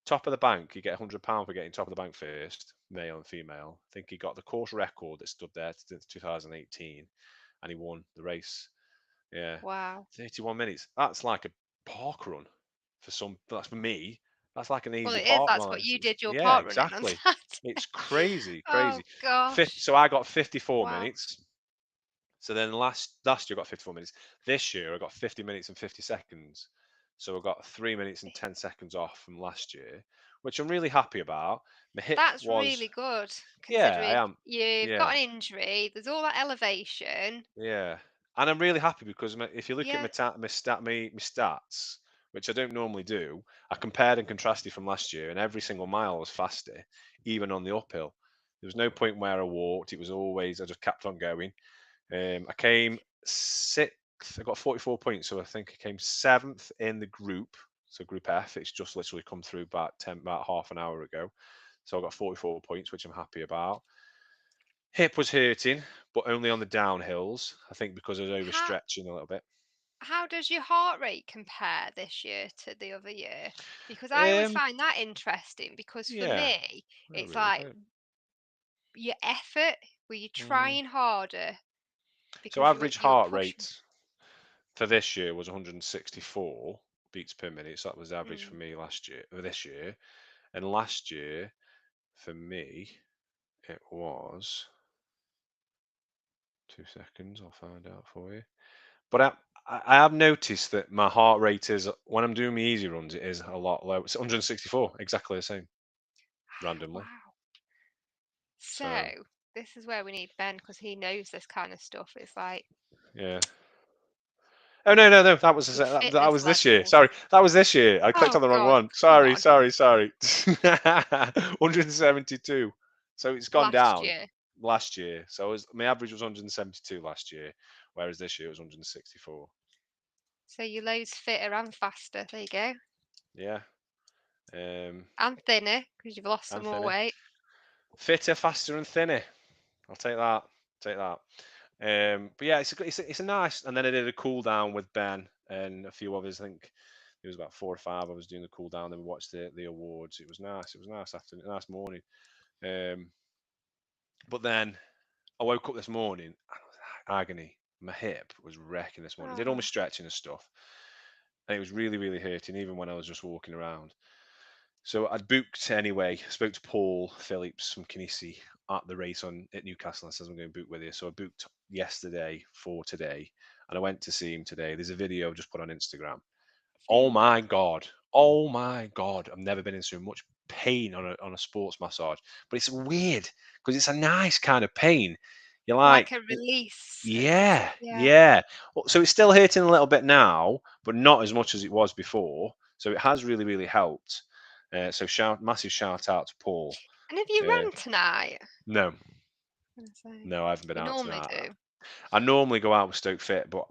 [SPEAKER 2] top of the bank. You get £100 for getting top of the bank first, male and female. I think he got the course record that stood there since 2018, and he won the race. Yeah,
[SPEAKER 3] Wow.
[SPEAKER 2] 31 minutes. That's like a park run for some. That's for me. That's like an
[SPEAKER 3] Well,
[SPEAKER 2] easy
[SPEAKER 3] it is.
[SPEAKER 2] park
[SPEAKER 3] That's
[SPEAKER 2] run.
[SPEAKER 3] what you did your
[SPEAKER 2] Yeah,
[SPEAKER 3] part running on
[SPEAKER 2] exactly. It's
[SPEAKER 3] Saturday.
[SPEAKER 2] crazy,
[SPEAKER 3] Oh
[SPEAKER 2] crazy.
[SPEAKER 3] gosh.
[SPEAKER 2] So I got 54
[SPEAKER 3] Wow.
[SPEAKER 2] minutes. So then last year I got 54 minutes. This year I got 50 minutes and 50 seconds. So I got 3 minutes and 10 seconds off from last year, which I'm really happy about. My hip
[SPEAKER 3] That's
[SPEAKER 2] was,
[SPEAKER 3] really good
[SPEAKER 2] yeah, I
[SPEAKER 3] considering
[SPEAKER 2] am.
[SPEAKER 3] you've
[SPEAKER 2] Yeah,
[SPEAKER 3] got an injury. There's all that elevation.
[SPEAKER 2] yeah. And I'm really happy because if you look at
[SPEAKER 3] Yeah.
[SPEAKER 2] my stats, which I don't normally do, I compared and contrasted from last year, and every single mile was faster, even on the uphill. There was no point where I walked. It was always I just kept on going. I came sixth. I got 44 points, so I think I came seventh in the group. So Group F, it's just literally come through about half an hour ago. So I got 44 points, which I'm happy about. Hip was hurting, but only on the downhills. I think because I was
[SPEAKER 3] How
[SPEAKER 2] overstretching a little bit.
[SPEAKER 3] how does your heart rate compare this year to the other year? Because I always
[SPEAKER 2] Um,
[SPEAKER 3] find that interesting. Because for
[SPEAKER 2] yeah,
[SPEAKER 3] me,
[SPEAKER 2] not
[SPEAKER 3] it's
[SPEAKER 2] really.
[SPEAKER 3] like your effort, were you
[SPEAKER 2] Mm.
[SPEAKER 3] trying harder
[SPEAKER 2] So
[SPEAKER 3] because
[SPEAKER 2] average
[SPEAKER 3] you were
[SPEAKER 2] heart
[SPEAKER 3] pushing?
[SPEAKER 2] rate for this year was 164 beats per minute. So that was the average for
[SPEAKER 3] Mm.
[SPEAKER 2] me last year, or this year. And last year, for me, it was 2 seconds. I'll find out for you. But I have noticed that my heart rate is when I'm doing my easy runs, it is a lot lower. It's 164, exactly the same, randomly.
[SPEAKER 3] Wow. So
[SPEAKER 2] So
[SPEAKER 3] this is where we need Ben because he knows this kind of stuff. It's like
[SPEAKER 2] yeah. Oh no, that was
[SPEAKER 3] your
[SPEAKER 2] that
[SPEAKER 3] fitness
[SPEAKER 2] was this year.
[SPEAKER 3] level.
[SPEAKER 2] Sorry, that was this year. I clicked
[SPEAKER 3] Oh
[SPEAKER 2] on the wrong
[SPEAKER 3] God,
[SPEAKER 2] one.
[SPEAKER 3] come
[SPEAKER 2] Sorry.
[SPEAKER 3] on.
[SPEAKER 2] 172. So it's gone
[SPEAKER 3] Last
[SPEAKER 2] down
[SPEAKER 3] year.
[SPEAKER 2] last year. So my average was 172 last year, whereas this year it was 164.
[SPEAKER 3] So you're loads fitter and faster. There you go.
[SPEAKER 2] Yeah.
[SPEAKER 3] And thinner because you've lost some
[SPEAKER 2] And
[SPEAKER 3] more
[SPEAKER 2] thinner,
[SPEAKER 3] weight.
[SPEAKER 2] fitter, faster, and thinner. I'll take that. Take that. But yeah, it's a nice. And then I did a cool down with Ben and a few others. I think it was about 4 or 5. I was doing the cool down. Then we watched the awards. It was nice. It was a nice afternoon, nice morning. But then I woke up this morning and I was agony. My hip was wrecking this morning. I did all my
[SPEAKER 3] Oh,
[SPEAKER 2] stretching and stuff, and it was really, really hurting, even when I was just walking around. So I'd booked anyway. I spoke to Paul Phillips from Kinesi at the race at Newcastle and says I'm going to book with you. So I booked yesterday for today, and I went to see him today. There's a video I've just put on Instagram. Oh
[SPEAKER 3] mm.
[SPEAKER 2] my god! Oh my god! I've never been in so much pain on a sports massage, but it's weird because it's a nice kind of pain. You're like,
[SPEAKER 3] Like a release of
[SPEAKER 2] yeah,
[SPEAKER 3] yeah.
[SPEAKER 2] yeah. So it's still hurting a little bit now, but not as much as it was before. So it has really, really helped. So massive shout out to Paul.
[SPEAKER 3] And have you
[SPEAKER 2] Uh,
[SPEAKER 3] run tonight?
[SPEAKER 2] no,
[SPEAKER 3] Gonna say.
[SPEAKER 2] no, I haven't been
[SPEAKER 3] You
[SPEAKER 2] out
[SPEAKER 3] normally
[SPEAKER 2] tonight.
[SPEAKER 3] do.
[SPEAKER 2] I normally go out with Stoke Fit, but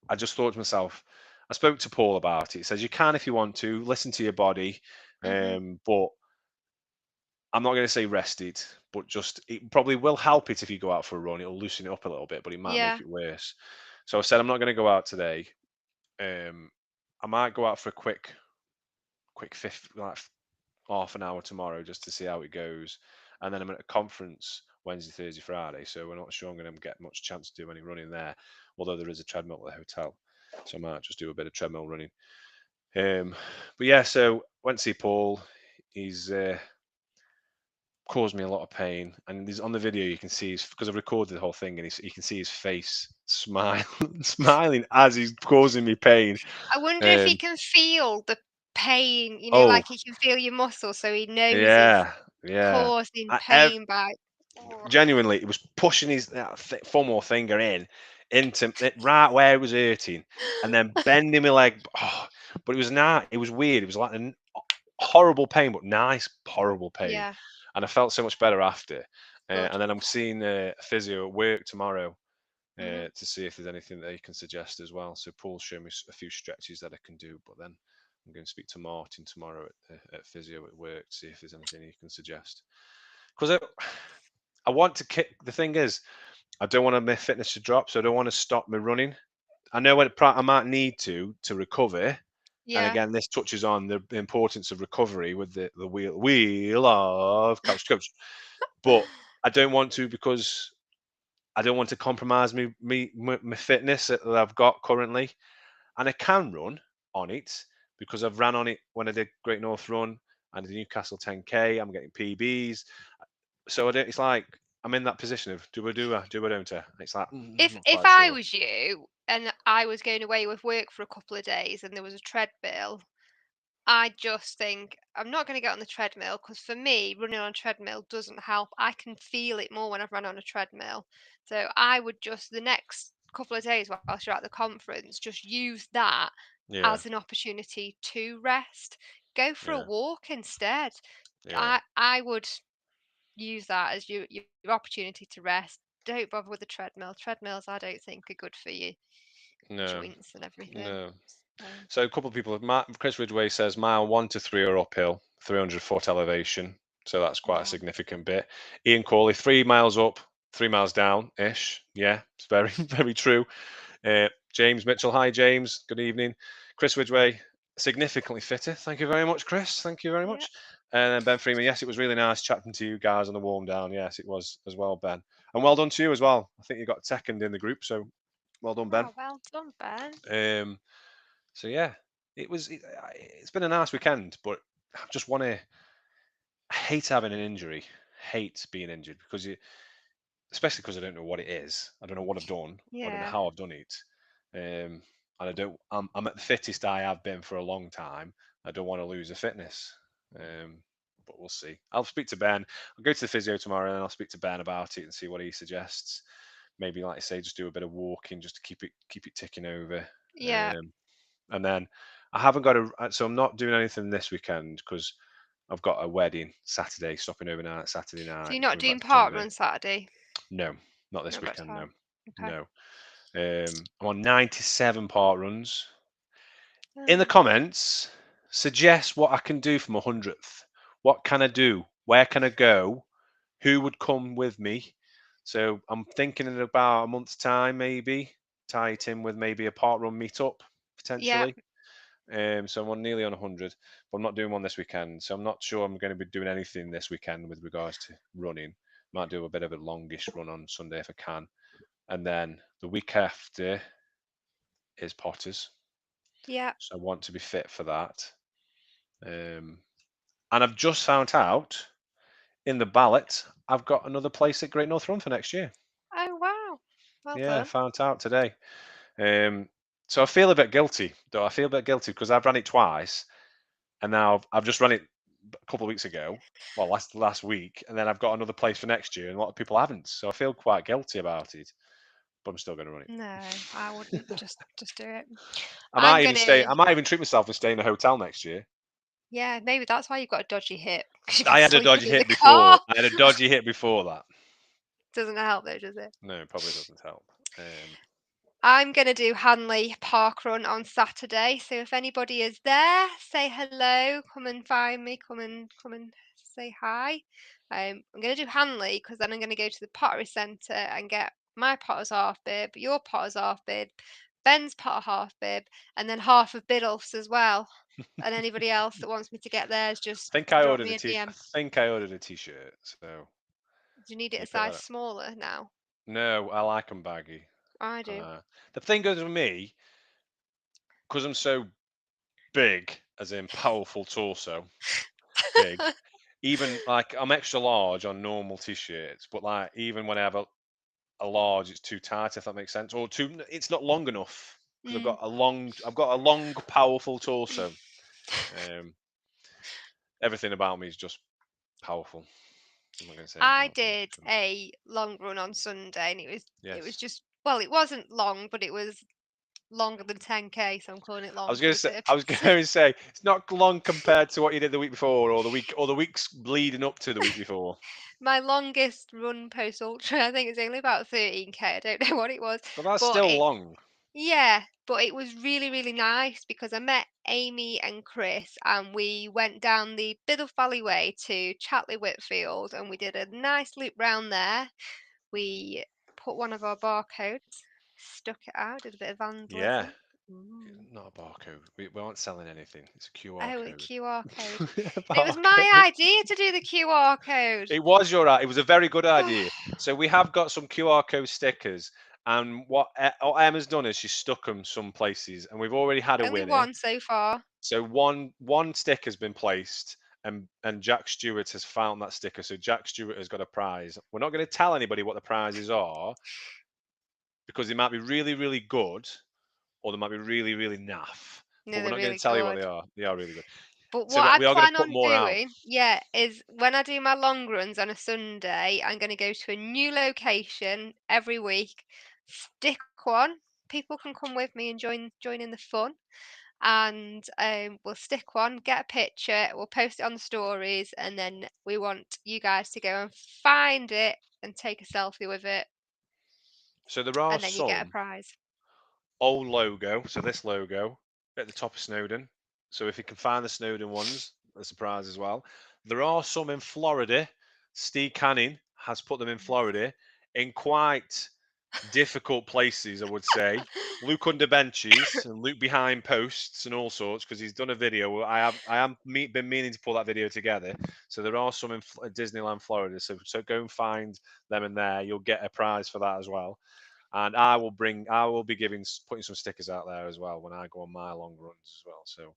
[SPEAKER 2] I just thought to myself, I spoke to Paul about it. He says you can if you want to listen to your body,
[SPEAKER 3] Hmm.
[SPEAKER 2] but I'm not going to say rest it, but just it probably will help it if you go out for a run. It'll loosen it up a little bit, but it might make
[SPEAKER 3] Yeah.
[SPEAKER 2] it worse. So I said I'm not going to go out today. I might go out for a quick 50, like half an hour tomorrow, just to see how it goes. And then I'm at a conference Wednesday, Thursday, Friday, so we're not sure I'm going to get much chance to do any running there. Although there is a treadmill at the hotel, so I might just do a bit of treadmill running. But yeah, so went to see Paul. He's caused me a lot of pain, and on the video you can see because I've recorded the whole thing, and you can see his face smiling as he's causing me pain.
[SPEAKER 3] I wonder if he
[SPEAKER 2] Um,
[SPEAKER 3] can feel the pain,
[SPEAKER 2] oh
[SPEAKER 3] like he can feel your muscles, so he knows he's
[SPEAKER 2] yeah, yeah.
[SPEAKER 3] causing
[SPEAKER 2] I,
[SPEAKER 3] pain by. Oh,
[SPEAKER 2] genuinely, it was pushing his thumb or finger into it right where it was hurting, and then bending my leg. Oh, but it was not. It was weird. It was like a horrible pain, but nice horrible pain,
[SPEAKER 3] yeah.
[SPEAKER 2] and I felt so much better after.
[SPEAKER 3] Good.
[SPEAKER 2] And then I'm seeing a physio at work tomorrow
[SPEAKER 3] Hmm.
[SPEAKER 2] to see if there's anything they can suggest as well. So Paul's showing me a few stretches that I can do, but then I'm going to speak to Martin tomorrow at physio at work to see if there's anything he can suggest. Because I want to kick. The thing is, I don't want my fitness to drop, so I don't want to stop my running. I know I might need to recover. And
[SPEAKER 3] Yeah.
[SPEAKER 2] again, this touches on the importance of recovery with the wheel of couch to coach. But I don't want to, because I don't want to compromise my fitness that I've got currently. And I can run on it because I've ran on it when I did Great North Run and the Newcastle 10K. I'm getting PBs. So it's like I'm in that position of do I, don't I? It's like
[SPEAKER 3] If
[SPEAKER 2] not
[SPEAKER 3] if
[SPEAKER 2] quite
[SPEAKER 3] I
[SPEAKER 2] sure.
[SPEAKER 3] was you and I was going away with work for a couple of days and there was a treadmill, I just think I'm not going to get on the treadmill because for me, running on a treadmill doesn't help. I can feel it more when I've run on a treadmill. So I would just the next couple of days whilst you're at the conference, just use that
[SPEAKER 2] Yeah,
[SPEAKER 3] as an opportunity to rest. Go for a
[SPEAKER 2] yeah,
[SPEAKER 3] walk instead.
[SPEAKER 2] yeah.
[SPEAKER 3] I would use that as your opportunity to rest. Don't bother with the treadmill. Treadmills, I don't think, are good for your
[SPEAKER 2] No,
[SPEAKER 3] joints and everything.
[SPEAKER 2] no.
[SPEAKER 3] So,
[SPEAKER 2] So a couple of people. Chris Ridgway says mile 1 to 3 are uphill, 300-foot elevation. So that's quite a
[SPEAKER 3] yeah.
[SPEAKER 2] significant bit. Ian Corley, 3 miles up, 3 miles down ish. Yeah, it's very very true. James Mitchell. Hi, James. Good evening. Chris Widgway, significantly fitter. Thank you very much, Chris. Thank you very
[SPEAKER 3] Yeah.
[SPEAKER 2] much. And then Ben Freeman. Yes, it was really nice chatting to you guys on the warm down. Yes, it was as well, Ben. And well done to you as well. I think you got second in the group, so well done, Ben.
[SPEAKER 3] Oh, well done, Ben.
[SPEAKER 2] So yeah, it's been a nice weekend, but I just want to. I hate having an injury. Hate being injured because especially because I don't know what it is. I don't know what I've done. I don't know
[SPEAKER 3] Yeah.
[SPEAKER 2] how I've done it. And I don't. I'm at the fittest I have been for a long time. I don't want to lose the fitness. But we'll see. I'll speak to Ben. I'll go to the physio tomorrow and I'll speak to Ben about it and see what he suggests. Maybe, like I say, just do a bit of walking just to keep it ticking over.
[SPEAKER 3] Yeah.
[SPEAKER 2] And then I haven't got so I'm not doing anything this weekend because I've got a wedding Saturday, stopping overnight Saturday night.
[SPEAKER 3] So you're not
[SPEAKER 2] coming
[SPEAKER 3] doing
[SPEAKER 2] back
[SPEAKER 3] park
[SPEAKER 2] Sunday.
[SPEAKER 3] run Saturday?
[SPEAKER 2] No, not this
[SPEAKER 3] Not back to
[SPEAKER 2] weekend. No,
[SPEAKER 3] park.
[SPEAKER 2] no. I'm on 97 park runs.
[SPEAKER 3] Okay.
[SPEAKER 2] In the comments, suggest what I can do for my 100th. What can I do? Where can I go? Who would come with me? So I'm thinking in about a month's time, maybe tie it in with maybe a park run meetup potentially. So I'm nearly on 100, but I'm not doing one this weekend. So I'm not sure I'm going to be doing anything this weekend with regards to running. Might do a bit of a longish run on Sunday if I can, and then the week after is Potters.
[SPEAKER 3] Yeah.
[SPEAKER 2] So I want to be fit for that. And I've just found out in the ballot I've got another place at Great North Run for next year.
[SPEAKER 3] Oh wow. Well
[SPEAKER 2] Yeah, I
[SPEAKER 3] done.
[SPEAKER 2] found out today. So I feel a bit guilty, though. I feel a bit guilty because I've run it twice, and now I've just run it a couple of weeks ago, well, last week, and then I've got another place for next year, and a lot of people haven't. So I feel quite guilty about it, but I'm still going to run it.
[SPEAKER 3] No, I wouldn't. Just do it.
[SPEAKER 2] I
[SPEAKER 3] I'm
[SPEAKER 2] might even
[SPEAKER 3] gonna.
[SPEAKER 2] stay. I might even treat myself and stay in a hotel next year.
[SPEAKER 3] Yeah, maybe that's why you've got a dodgy hip. 'Cause you
[SPEAKER 2] I
[SPEAKER 3] can
[SPEAKER 2] had a
[SPEAKER 3] sleep
[SPEAKER 2] dodgy
[SPEAKER 3] in the
[SPEAKER 2] hit before.
[SPEAKER 3] car.
[SPEAKER 2] I had a dodgy hit before that.
[SPEAKER 3] Doesn't help though, does it?
[SPEAKER 2] No, it probably doesn't help.
[SPEAKER 3] I'm going to do Hanley Park Run on Saturday. So if anybody is there, say hello. Come and find me. Come and say hi. I'm going to do Hanley because then I'm going to go to the Pottery Centre and get my Potter's half bib, your Potter's half bib, Ben's Potter half bib, and then half of Biddulph's as well. And anybody else that wants me to get theirs, just
[SPEAKER 2] I think I
[SPEAKER 3] drop
[SPEAKER 2] ordered
[SPEAKER 3] me
[SPEAKER 2] a
[SPEAKER 3] a
[SPEAKER 2] t.
[SPEAKER 3] DM.
[SPEAKER 2] I think I ordered a t-shirt. So
[SPEAKER 3] Do you need it a
[SPEAKER 2] keep it like
[SPEAKER 3] size
[SPEAKER 2] that.
[SPEAKER 3] smaller now?
[SPEAKER 2] No, I like them baggy.
[SPEAKER 3] I do.
[SPEAKER 2] The thing is with me, because I'm so big, as in powerful torso, big. Even like I'm extra large on normal t-shirts, but like even when I have a large, it's too tight. If that makes sense, or too, it's not long enough because I've got a long, powerful torso. Everything about me is just powerful. I'm not going to say anything
[SPEAKER 3] I
[SPEAKER 2] else.
[SPEAKER 3] did a long run on Sunday, and it was
[SPEAKER 2] Yes.
[SPEAKER 3] just, well, it wasn't long, but it was longer than 10k, so I'm calling it long
[SPEAKER 2] I was
[SPEAKER 3] for
[SPEAKER 2] going
[SPEAKER 3] the
[SPEAKER 2] to say. I was
[SPEAKER 3] purpose.
[SPEAKER 2] going to say it's not long compared to what you did the week before, or the weeks leading up to the week before.
[SPEAKER 3] My longest run post ultra, I think it's only about 13k. I don't know what it was,
[SPEAKER 2] But that's
[SPEAKER 3] but
[SPEAKER 2] still long.
[SPEAKER 3] yeah, but it was really, really nice because I met Amy and Chris, and we went down the Biddulph Valley Way to Chatley Whitfield, and we did a nice loop round there. We put one of our barcodes, stuck it out, did a bit of
[SPEAKER 2] Yeah.
[SPEAKER 3] vandalism.
[SPEAKER 2] Not a barcode. We aren't selling anything. It's a QR
[SPEAKER 3] Oh, a
[SPEAKER 2] code.
[SPEAKER 3] QR code.
[SPEAKER 2] A
[SPEAKER 3] And it was my
[SPEAKER 2] barcode.
[SPEAKER 3] idea to do the QR code.
[SPEAKER 2] It was it was a very good idea. So we have got some QR code stickers, and what Emma's done is she's stuck them some places, and we've already had a
[SPEAKER 3] Only
[SPEAKER 2] winner.
[SPEAKER 3] one so far.
[SPEAKER 2] So one sticker's been placed, and Jack Stewart has found that sticker. So Jack Stewart has got a prize. We're not going to tell anybody what the prizes are because they might be really, really good, or they might be really, really naff.
[SPEAKER 3] No,
[SPEAKER 2] But we're
[SPEAKER 3] they're
[SPEAKER 2] not going
[SPEAKER 3] really
[SPEAKER 2] to tell you what
[SPEAKER 3] good.
[SPEAKER 2] they are. They are really good.
[SPEAKER 3] But
[SPEAKER 2] So
[SPEAKER 3] what I
[SPEAKER 2] we are going to
[SPEAKER 3] plan
[SPEAKER 2] put
[SPEAKER 3] on
[SPEAKER 2] more out.
[SPEAKER 3] doing, yeah, is when I do my long runs on a Sunday, I'm going to go to a new location every week, stick one. People can come with me and join in the fun, and we'll stick one, get a picture, we'll post it on the stories, and then we want you guys to go and find it and take a selfie with it,
[SPEAKER 2] So there are
[SPEAKER 3] and then you get a
[SPEAKER 2] some
[SPEAKER 3] prize.
[SPEAKER 2] old logo. So this logo at the top of Snowdon. So if you can find the Snowdon ones, a surprise as well. There are some in Florida. Steve Canning has put them in Florida in quite difficult places, I would say. Luke under benches and Luke behind posts and all sorts, because he's done a video. Been meaning to pull that video together. So there are some in Disneyland, Florida. So go and find them in there. You'll get a prize for that as well. And I will be putting some stickers out there as well when I go on my long runs as well. So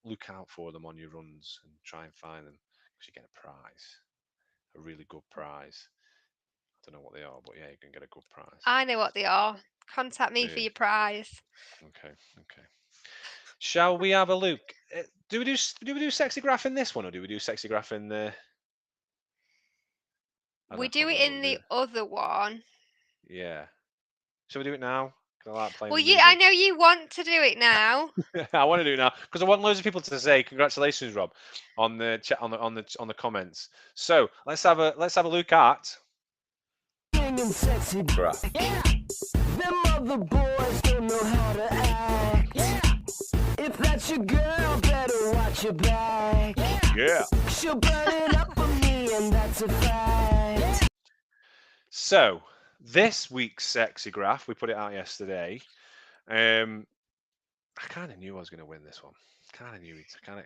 [SPEAKER 2] look out for them on your runs and try and find them, because you get a prize, a really good prize. I don't know what they are, but yeah, you can get a good prize.
[SPEAKER 3] I know what they are. Contact me for your prize.
[SPEAKER 2] Okay. Shall we have a look? Do we do sexy graph in this one, or do we do sexy graph in the?
[SPEAKER 3] We do it in the other one.
[SPEAKER 2] Yeah. Shall we do it now? I like playing.
[SPEAKER 3] Well, I know you want to do it now.
[SPEAKER 2] I want to do it now because I want loads of people to say congratulations, Rob, on the chat on the comments. So let's have a look at.
[SPEAKER 4] Sexy graph. Yeah. Them other boys don't know how to act. Yeah. If that's your girl, better watch your back.
[SPEAKER 2] Yeah.
[SPEAKER 4] She'll burn it up for me, and that's a fact.
[SPEAKER 2] So this week's sexy graph, we put it out yesterday. I kind of knew I was going to win this one.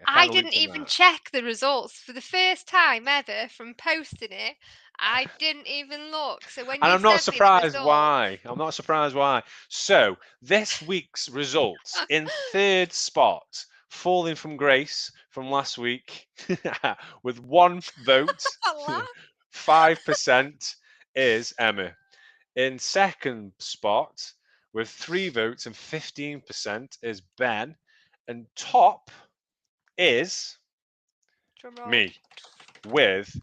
[SPEAKER 3] I didn't even check the results for the first time ever from posting it. I didn't even look. So when
[SPEAKER 2] I'm not surprised why. I'm not surprised why. So this week's results in third spot, falling from grace from last week with 1 vote, 5% is Emma. In second spot with 3 votes and 15% is Ben. And top is me with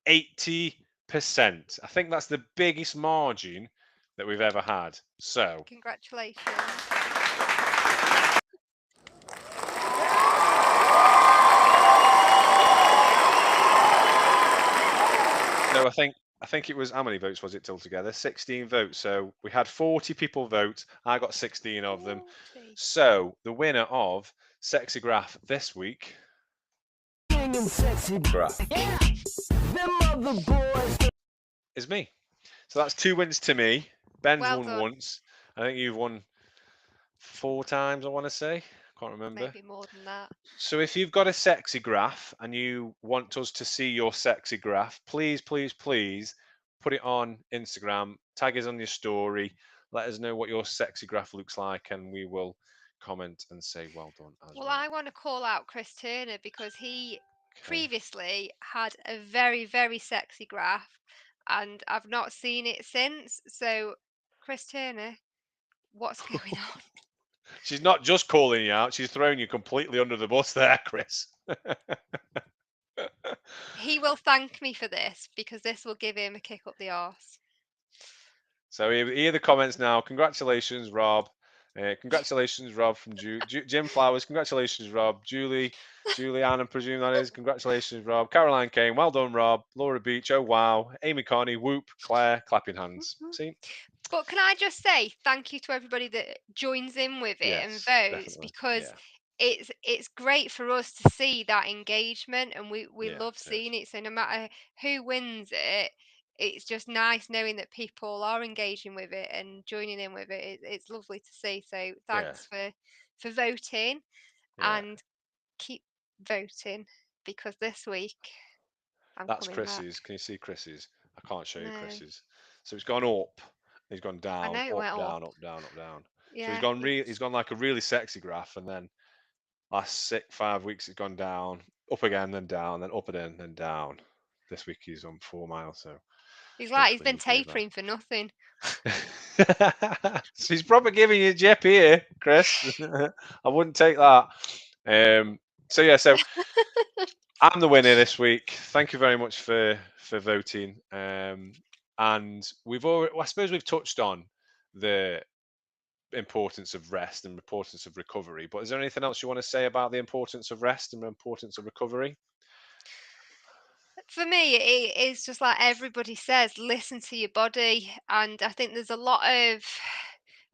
[SPEAKER 2] 80%. I think that's the biggest margin that we've ever had. So
[SPEAKER 3] congratulations.
[SPEAKER 2] No, I think it was, how many votes was it altogether? 16 votes. So we had 40 people vote. I got 16 of them. 40. So the winner of Sexy Graph this week is me. So that's 2 wins to me. Ben's won once. I think you've won 4 times, I want to say. Can't remember.
[SPEAKER 3] Maybe more than that.
[SPEAKER 2] So if you've got a sexy graph and you want us to see your sexy graph, please put it on Instagram, tag us on your story, let us know what your sexy graph looks like, and we will comment and say well done as well.
[SPEAKER 3] I want to call out Chris Turner because he previously had a very, very sexy graph and I've not seen it since. So Chris Turner, what's going on?
[SPEAKER 2] She's not just calling you out, she's throwing you completely under the bus there, Chris.
[SPEAKER 3] He will thank me for this because this will give him a kick up the arse. So
[SPEAKER 2] hear the comments now. Congratulations, Rob. Congratulations, Rob, from Jim Flowers. Congratulations, Rob. Julie Ann, I presume that is. Congratulations, Rob. Caroline Kane. Well done, Rob. Laura Beach. Oh, wow. Amy Carney. Whoop. Claire. Clapping hands. See?
[SPEAKER 3] But can I just say thank you to everybody that joins in with it and votes because it's great for us to see that engagement and we love seeing it. So no matter who wins it, it's just nice knowing that people are engaging with it and joining in with it. It's lovely to see. So thanks for voting and keep voting because this week
[SPEAKER 2] that's Chris's. Can you see Chris's? I can't show you Chris's. So it's gone up. He's gone down, up, down. Yeah, so he's gone like a really sexy graph, and then last 5 weeks it's gone down, up again, then down, then up again, then down. This week he's on 4 miles, so
[SPEAKER 3] he's been tapering for nothing.
[SPEAKER 2] So he's probably giving you Jep here, Chris. I wouldn't take that. So I'm the winner this week. Thank you very much for voting. And I suppose we've touched on the importance of rest and importance of recovery. But is there anything else you want to say about the importance of rest and the importance of recovery?
[SPEAKER 3] For me, it is just like everybody says, listen to your body. And I think there's a lot of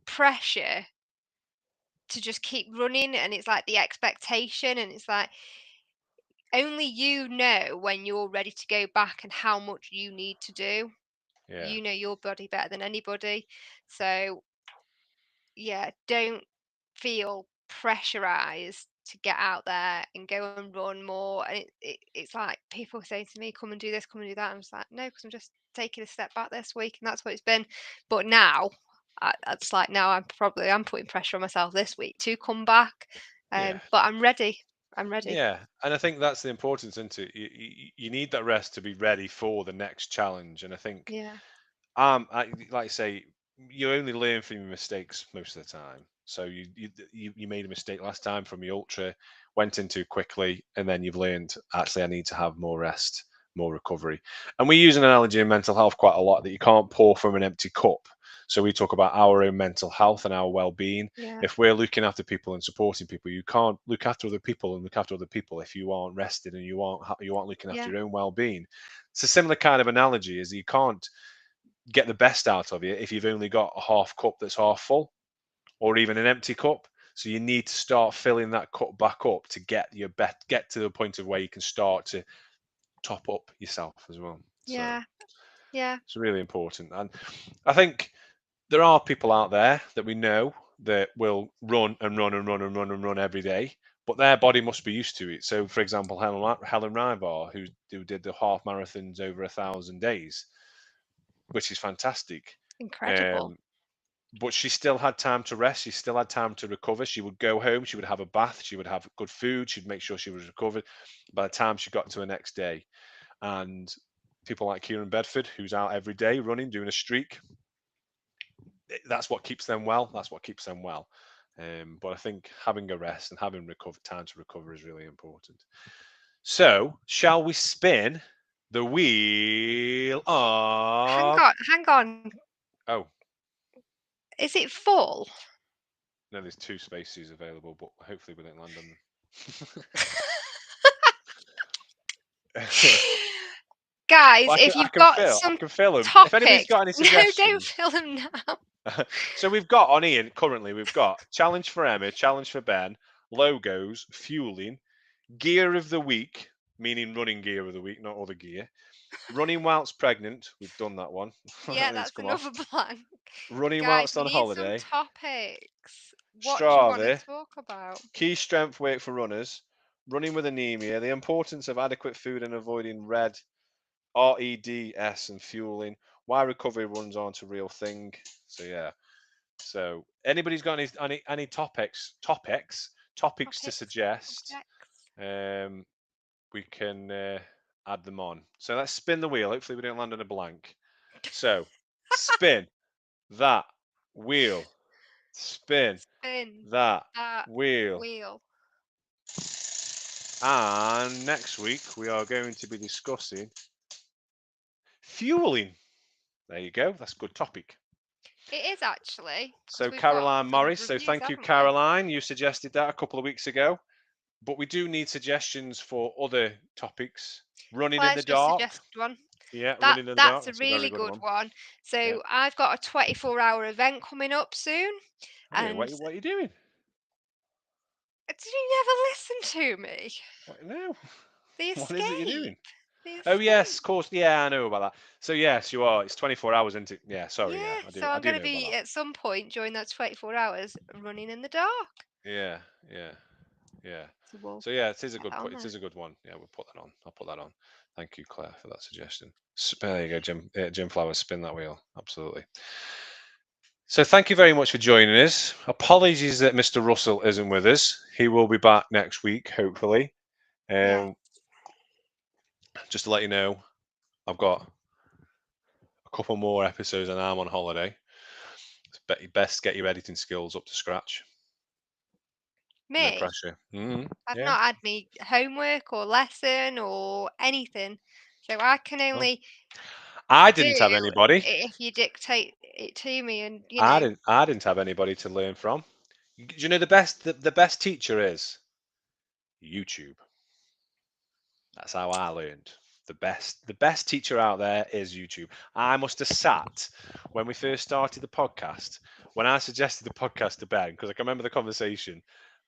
[SPEAKER 3] pressure to just keep running. And it's like the expectation. And it's like only you know when you're ready to go back and how much you need to do.
[SPEAKER 2] Yeah.
[SPEAKER 3] You know your body better than anybody. So yeah, don't feel pressurized to get out there and go and run more. And it's like people say to me, come and do this, come and do that. I'm just like, no, because I'm just taking a step back this week, and that's what it's been. But now, it's like now I'm putting pressure on myself this week to come back.
[SPEAKER 2] Yeah.
[SPEAKER 3] But I'm ready. I'm ready.
[SPEAKER 2] Yeah, and I think that's the importance, isn't it? You need that rest to be ready for the next challenge. And I think,
[SPEAKER 3] Yeah.
[SPEAKER 2] like I say, you only learn from your mistakes most of the time. So you made a mistake last time from your ultra, went in too quickly, and then you've learned actually I need to have more rest, more recovery. And we use an analogy in mental health quite a lot that you can't pour from an empty cup. So we talk about our own mental health and our well-being.
[SPEAKER 3] Yeah.
[SPEAKER 2] If we're looking after people and supporting people, you can't look after other people and look after other people if you aren't rested and you aren't looking after
[SPEAKER 3] Yeah.
[SPEAKER 2] your own well-being. It's a similar kind of analogy, is you can't get the best out of you if you've only got a half cup that's half full, or even an empty cup. So you need to start filling that cup back up to get to the point of where you can start to top up yourself as well.
[SPEAKER 3] Yeah.
[SPEAKER 2] So
[SPEAKER 3] Yeah.
[SPEAKER 2] it's really important. And I think there are people out there that we know that will run and run and run and run and run every day, but their body must be used to it. So, for example, Helen Rybar, who did the half marathons over 1,000 days, which is fantastic.
[SPEAKER 3] Incredible.
[SPEAKER 2] But she still had time to rest. She still had time to recover. She would go home. She would have a bath. She would have good food. She'd make sure she was recovered by the time she got to the next day. And people like Kieran Bedford, who's out every day running, doing a streak, that's what keeps them well. That's what keeps them well. But I think having a rest and having time to recover is really important. So, shall we spin the wheel of?
[SPEAKER 3] Hang on.
[SPEAKER 2] Oh,
[SPEAKER 3] Is it full?
[SPEAKER 2] no, there's 2 spaces available, but hopefully we don't land on them.
[SPEAKER 3] Guys,
[SPEAKER 2] Well,
[SPEAKER 3] if
[SPEAKER 2] I
[SPEAKER 3] you've
[SPEAKER 2] can
[SPEAKER 3] got
[SPEAKER 2] fill. I
[SPEAKER 3] some
[SPEAKER 2] can fill them. If anybody's
[SPEAKER 3] topics,
[SPEAKER 2] got any
[SPEAKER 3] no, don't
[SPEAKER 2] suggestions,
[SPEAKER 3] fill them now.
[SPEAKER 2] so we've got on Ian currently. We've got challenge for Emma, challenge for Ben, logos, fueling, gear of the week, meaning running gear of the week, not other gear. Running whilst pregnant, we've done that one.
[SPEAKER 3] Yeah,
[SPEAKER 2] That needs
[SPEAKER 3] that's
[SPEAKER 2] to come off.
[SPEAKER 3] another blank.
[SPEAKER 2] Running
[SPEAKER 3] Guys,
[SPEAKER 2] whilst
[SPEAKER 3] we
[SPEAKER 2] on
[SPEAKER 3] need some
[SPEAKER 2] holiday.
[SPEAKER 3] topics. What do you want to
[SPEAKER 2] Strava,
[SPEAKER 3] talk about?
[SPEAKER 2] key strength work for runners, running with anemia, the importance of adequate food and avoiding REDS and fueling, why recovery runs aren't a real thing. So yeah. So anybody's got any topics to suggest,
[SPEAKER 3] Topics.
[SPEAKER 2] we can add them on. So let's spin the wheel. Hopefully we don't land on a blank. So spin that wheel. Spin
[SPEAKER 3] Spin
[SPEAKER 2] that
[SPEAKER 3] that
[SPEAKER 2] wheel.
[SPEAKER 3] wheel.
[SPEAKER 2] And next week we are going to be discussing fueling. There you go. That's a good topic.
[SPEAKER 3] It is actually. 'Cause
[SPEAKER 2] So
[SPEAKER 3] we've got
[SPEAKER 2] Caroline
[SPEAKER 3] some
[SPEAKER 2] Morris. So
[SPEAKER 3] reviews,
[SPEAKER 2] thank you,
[SPEAKER 3] haven't we?
[SPEAKER 2] Caroline. You suggested that a couple of weeks ago. But we do need suggestions for other topics. Running in the
[SPEAKER 3] Claire's just
[SPEAKER 2] dark.
[SPEAKER 3] suggested one.
[SPEAKER 2] Yeah, running in the dark.
[SPEAKER 3] That's a
[SPEAKER 2] That's a very
[SPEAKER 3] really
[SPEAKER 2] good
[SPEAKER 3] good
[SPEAKER 2] one.
[SPEAKER 3] one. So
[SPEAKER 2] Yeah.
[SPEAKER 3] I've got a 24-hour event coming up soon.
[SPEAKER 2] Okay,
[SPEAKER 3] And
[SPEAKER 2] what are you doing?
[SPEAKER 3] did you never listen to me?
[SPEAKER 2] No.
[SPEAKER 3] The
[SPEAKER 2] What is it you're doing?
[SPEAKER 3] escape. The
[SPEAKER 2] Oh yes,
[SPEAKER 3] escape.
[SPEAKER 2] of course. Yeah, I know about that. So yes, you are. It's 24 hours into. Yeah, sorry. Yeah,
[SPEAKER 3] Yeah,
[SPEAKER 2] I do.
[SPEAKER 3] so
[SPEAKER 2] I
[SPEAKER 3] I'm
[SPEAKER 2] do
[SPEAKER 3] going to
[SPEAKER 2] know about
[SPEAKER 3] be
[SPEAKER 2] that.
[SPEAKER 3] at some point during that 24 hours running in the dark.
[SPEAKER 2] Yeah.
[SPEAKER 3] So we'll
[SPEAKER 2] So yeah, it is a
[SPEAKER 3] get
[SPEAKER 2] good.
[SPEAKER 3] that on
[SPEAKER 2] It
[SPEAKER 3] there.
[SPEAKER 2] is a good one. Yeah, we'll put that on. I'll put that on. Thank you, Claire, for that suggestion. There you go, Jim. Jim Flowers, spin that wheel. Absolutely. So thank you very much for joining us. Apologies that Mr. Russell isn't with us. He will be back next week, hopefully.
[SPEAKER 3] Yeah.
[SPEAKER 2] Just to let you know, I've got a couple more episodes and I'm on holiday. But you best get your editing skills up to scratch. No
[SPEAKER 3] Me?
[SPEAKER 2] pressure.
[SPEAKER 3] I've
[SPEAKER 2] Yeah.
[SPEAKER 3] not had me homework or lesson or anything. So I can
[SPEAKER 2] Well,
[SPEAKER 3] only
[SPEAKER 2] I
[SPEAKER 3] do
[SPEAKER 2] didn't have anybody.
[SPEAKER 3] if you dictate it to me and
[SPEAKER 2] I didn't have anybody to learn from. Do you know the best teacher is YouTube. That's how I learned. The best teacher out there is YouTube. I must have sat when we first started the podcast, when I suggested the podcast to Ben, because I can remember the conversation.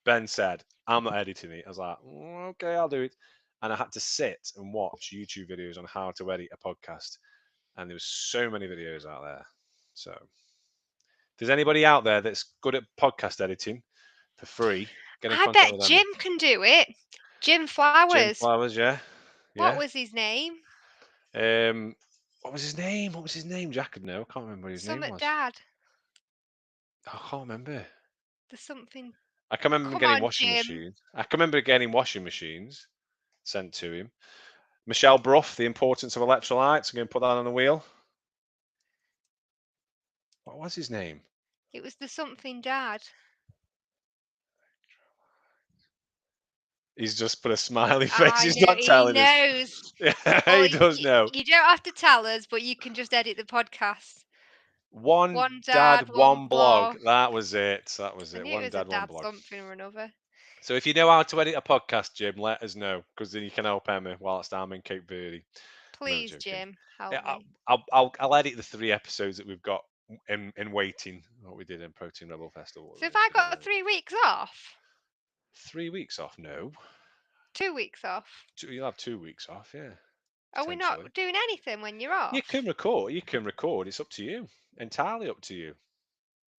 [SPEAKER 2] Ben said, I'm not editing it. I was like, okay, I'll do it. And I had to sit and watch YouTube videos on how to edit a podcast. and there was so many videos out there. So, if there's anybody out there that's good at podcast editing for free, get in
[SPEAKER 3] I
[SPEAKER 2] contact
[SPEAKER 3] bet
[SPEAKER 2] with them.
[SPEAKER 3] Jim can do it. Jim
[SPEAKER 2] Jim
[SPEAKER 3] Flowers.
[SPEAKER 2] Flowers, yeah.
[SPEAKER 3] What
[SPEAKER 2] Yeah.
[SPEAKER 3] was his name?
[SPEAKER 2] What was his name? What was his name? Jack would know. I can't remember what his name
[SPEAKER 3] Summit
[SPEAKER 2] was.
[SPEAKER 3] Dad.
[SPEAKER 2] I can't remember.
[SPEAKER 3] There's something.
[SPEAKER 2] I can remember
[SPEAKER 3] Come
[SPEAKER 2] getting
[SPEAKER 3] on,
[SPEAKER 2] washing
[SPEAKER 3] Jim.
[SPEAKER 2] machines. I can remember getting washing machines sent to him. Michelle Brough, The Importance of Electrolytes. I'm going to put that on the wheel. What was his name?
[SPEAKER 3] It was the something Dad.
[SPEAKER 2] He's just put a smiley
[SPEAKER 3] I
[SPEAKER 2] face. He's
[SPEAKER 3] know,
[SPEAKER 2] not telling
[SPEAKER 3] he
[SPEAKER 2] us.
[SPEAKER 3] knows.
[SPEAKER 2] Yeah,
[SPEAKER 3] Well,
[SPEAKER 2] he does know.
[SPEAKER 3] You don't have to tell us, but you can just edit the podcast.
[SPEAKER 2] One
[SPEAKER 3] dad,
[SPEAKER 2] dad, one blog.
[SPEAKER 3] blog.
[SPEAKER 2] That was it. That was
[SPEAKER 3] I
[SPEAKER 2] it.
[SPEAKER 3] knew
[SPEAKER 2] One
[SPEAKER 3] it was a
[SPEAKER 2] dad, one
[SPEAKER 3] dad
[SPEAKER 2] blog.
[SPEAKER 3] something or another.
[SPEAKER 2] So if you know how to edit a podcast, Jim, let us know, because then you can help Emma whilst I'm in Cape Verde.
[SPEAKER 3] Please,
[SPEAKER 2] joking.
[SPEAKER 3] Jim, help
[SPEAKER 2] Yeah,
[SPEAKER 3] me.
[SPEAKER 2] I'll edit the 3 episodes that we've got in waiting. What we did in Protein Rebel Festival.
[SPEAKER 3] So if I got 3 weeks off,
[SPEAKER 2] 3 weeks off, no.
[SPEAKER 3] 2 weeks off,
[SPEAKER 2] You'll have 2 weeks off, yeah.
[SPEAKER 3] are we
[SPEAKER 2] potentially.
[SPEAKER 3] not doing anything when you're off?
[SPEAKER 2] You can record. You can record. It's up to you. Entirely up to you.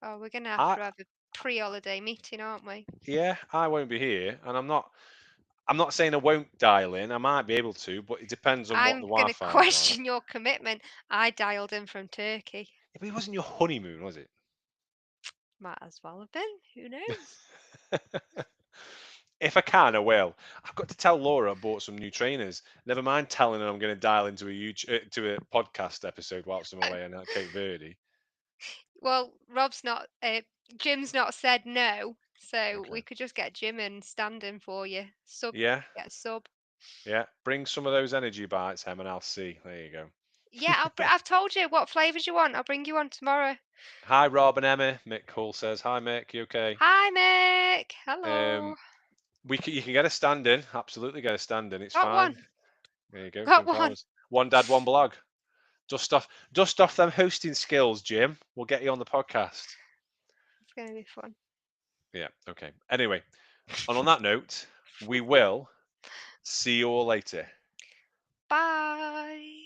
[SPEAKER 3] Oh, we're gonna have to have a pre-holiday meeting, aren't we?
[SPEAKER 2] Yeah, I won't be here, and I'm not saying I won't dial in. I might be able to, but it depends on
[SPEAKER 3] I'm
[SPEAKER 2] what the
[SPEAKER 3] gonna
[SPEAKER 2] Wi-Fi is
[SPEAKER 3] question your commitment. I dialed in from Turkey.
[SPEAKER 2] Yeah, but it wasn't your honeymoon, was it?
[SPEAKER 3] Might as well have been. Who knows?
[SPEAKER 2] If I can, I will. I've got to tell Laura I bought some new trainers. Never mind telling her I'm going to dial into to a podcast episode whilst I'm away on Cape Verde.
[SPEAKER 3] Well, Jim's not said no, so we could just get Jim in standing for you.
[SPEAKER 2] Yeah.
[SPEAKER 3] Get a sub.
[SPEAKER 2] Yeah. Bring some of those energy bites, Em, and I'll see. There you go.
[SPEAKER 3] Yeah, I've told you what flavours you want. I'll bring you one tomorrow.
[SPEAKER 2] Hi, Rob and Emma. Mick Hull says, "Hi, Mick. You okay?"
[SPEAKER 3] Hi, Mick. Hello.
[SPEAKER 2] You can get a stand in. Absolutely get a stand in. It's
[SPEAKER 3] Got
[SPEAKER 2] fine.
[SPEAKER 3] one.
[SPEAKER 2] There you go.
[SPEAKER 3] Got
[SPEAKER 2] Jim
[SPEAKER 3] one.
[SPEAKER 2] Flowers. One dad, one blog. Dust off them hosting skills, Jim. We'll get you on the podcast.
[SPEAKER 3] It's going to be fun.
[SPEAKER 2] Yeah. Okay. Anyway, and on that note, we will see you all later.
[SPEAKER 3] Bye.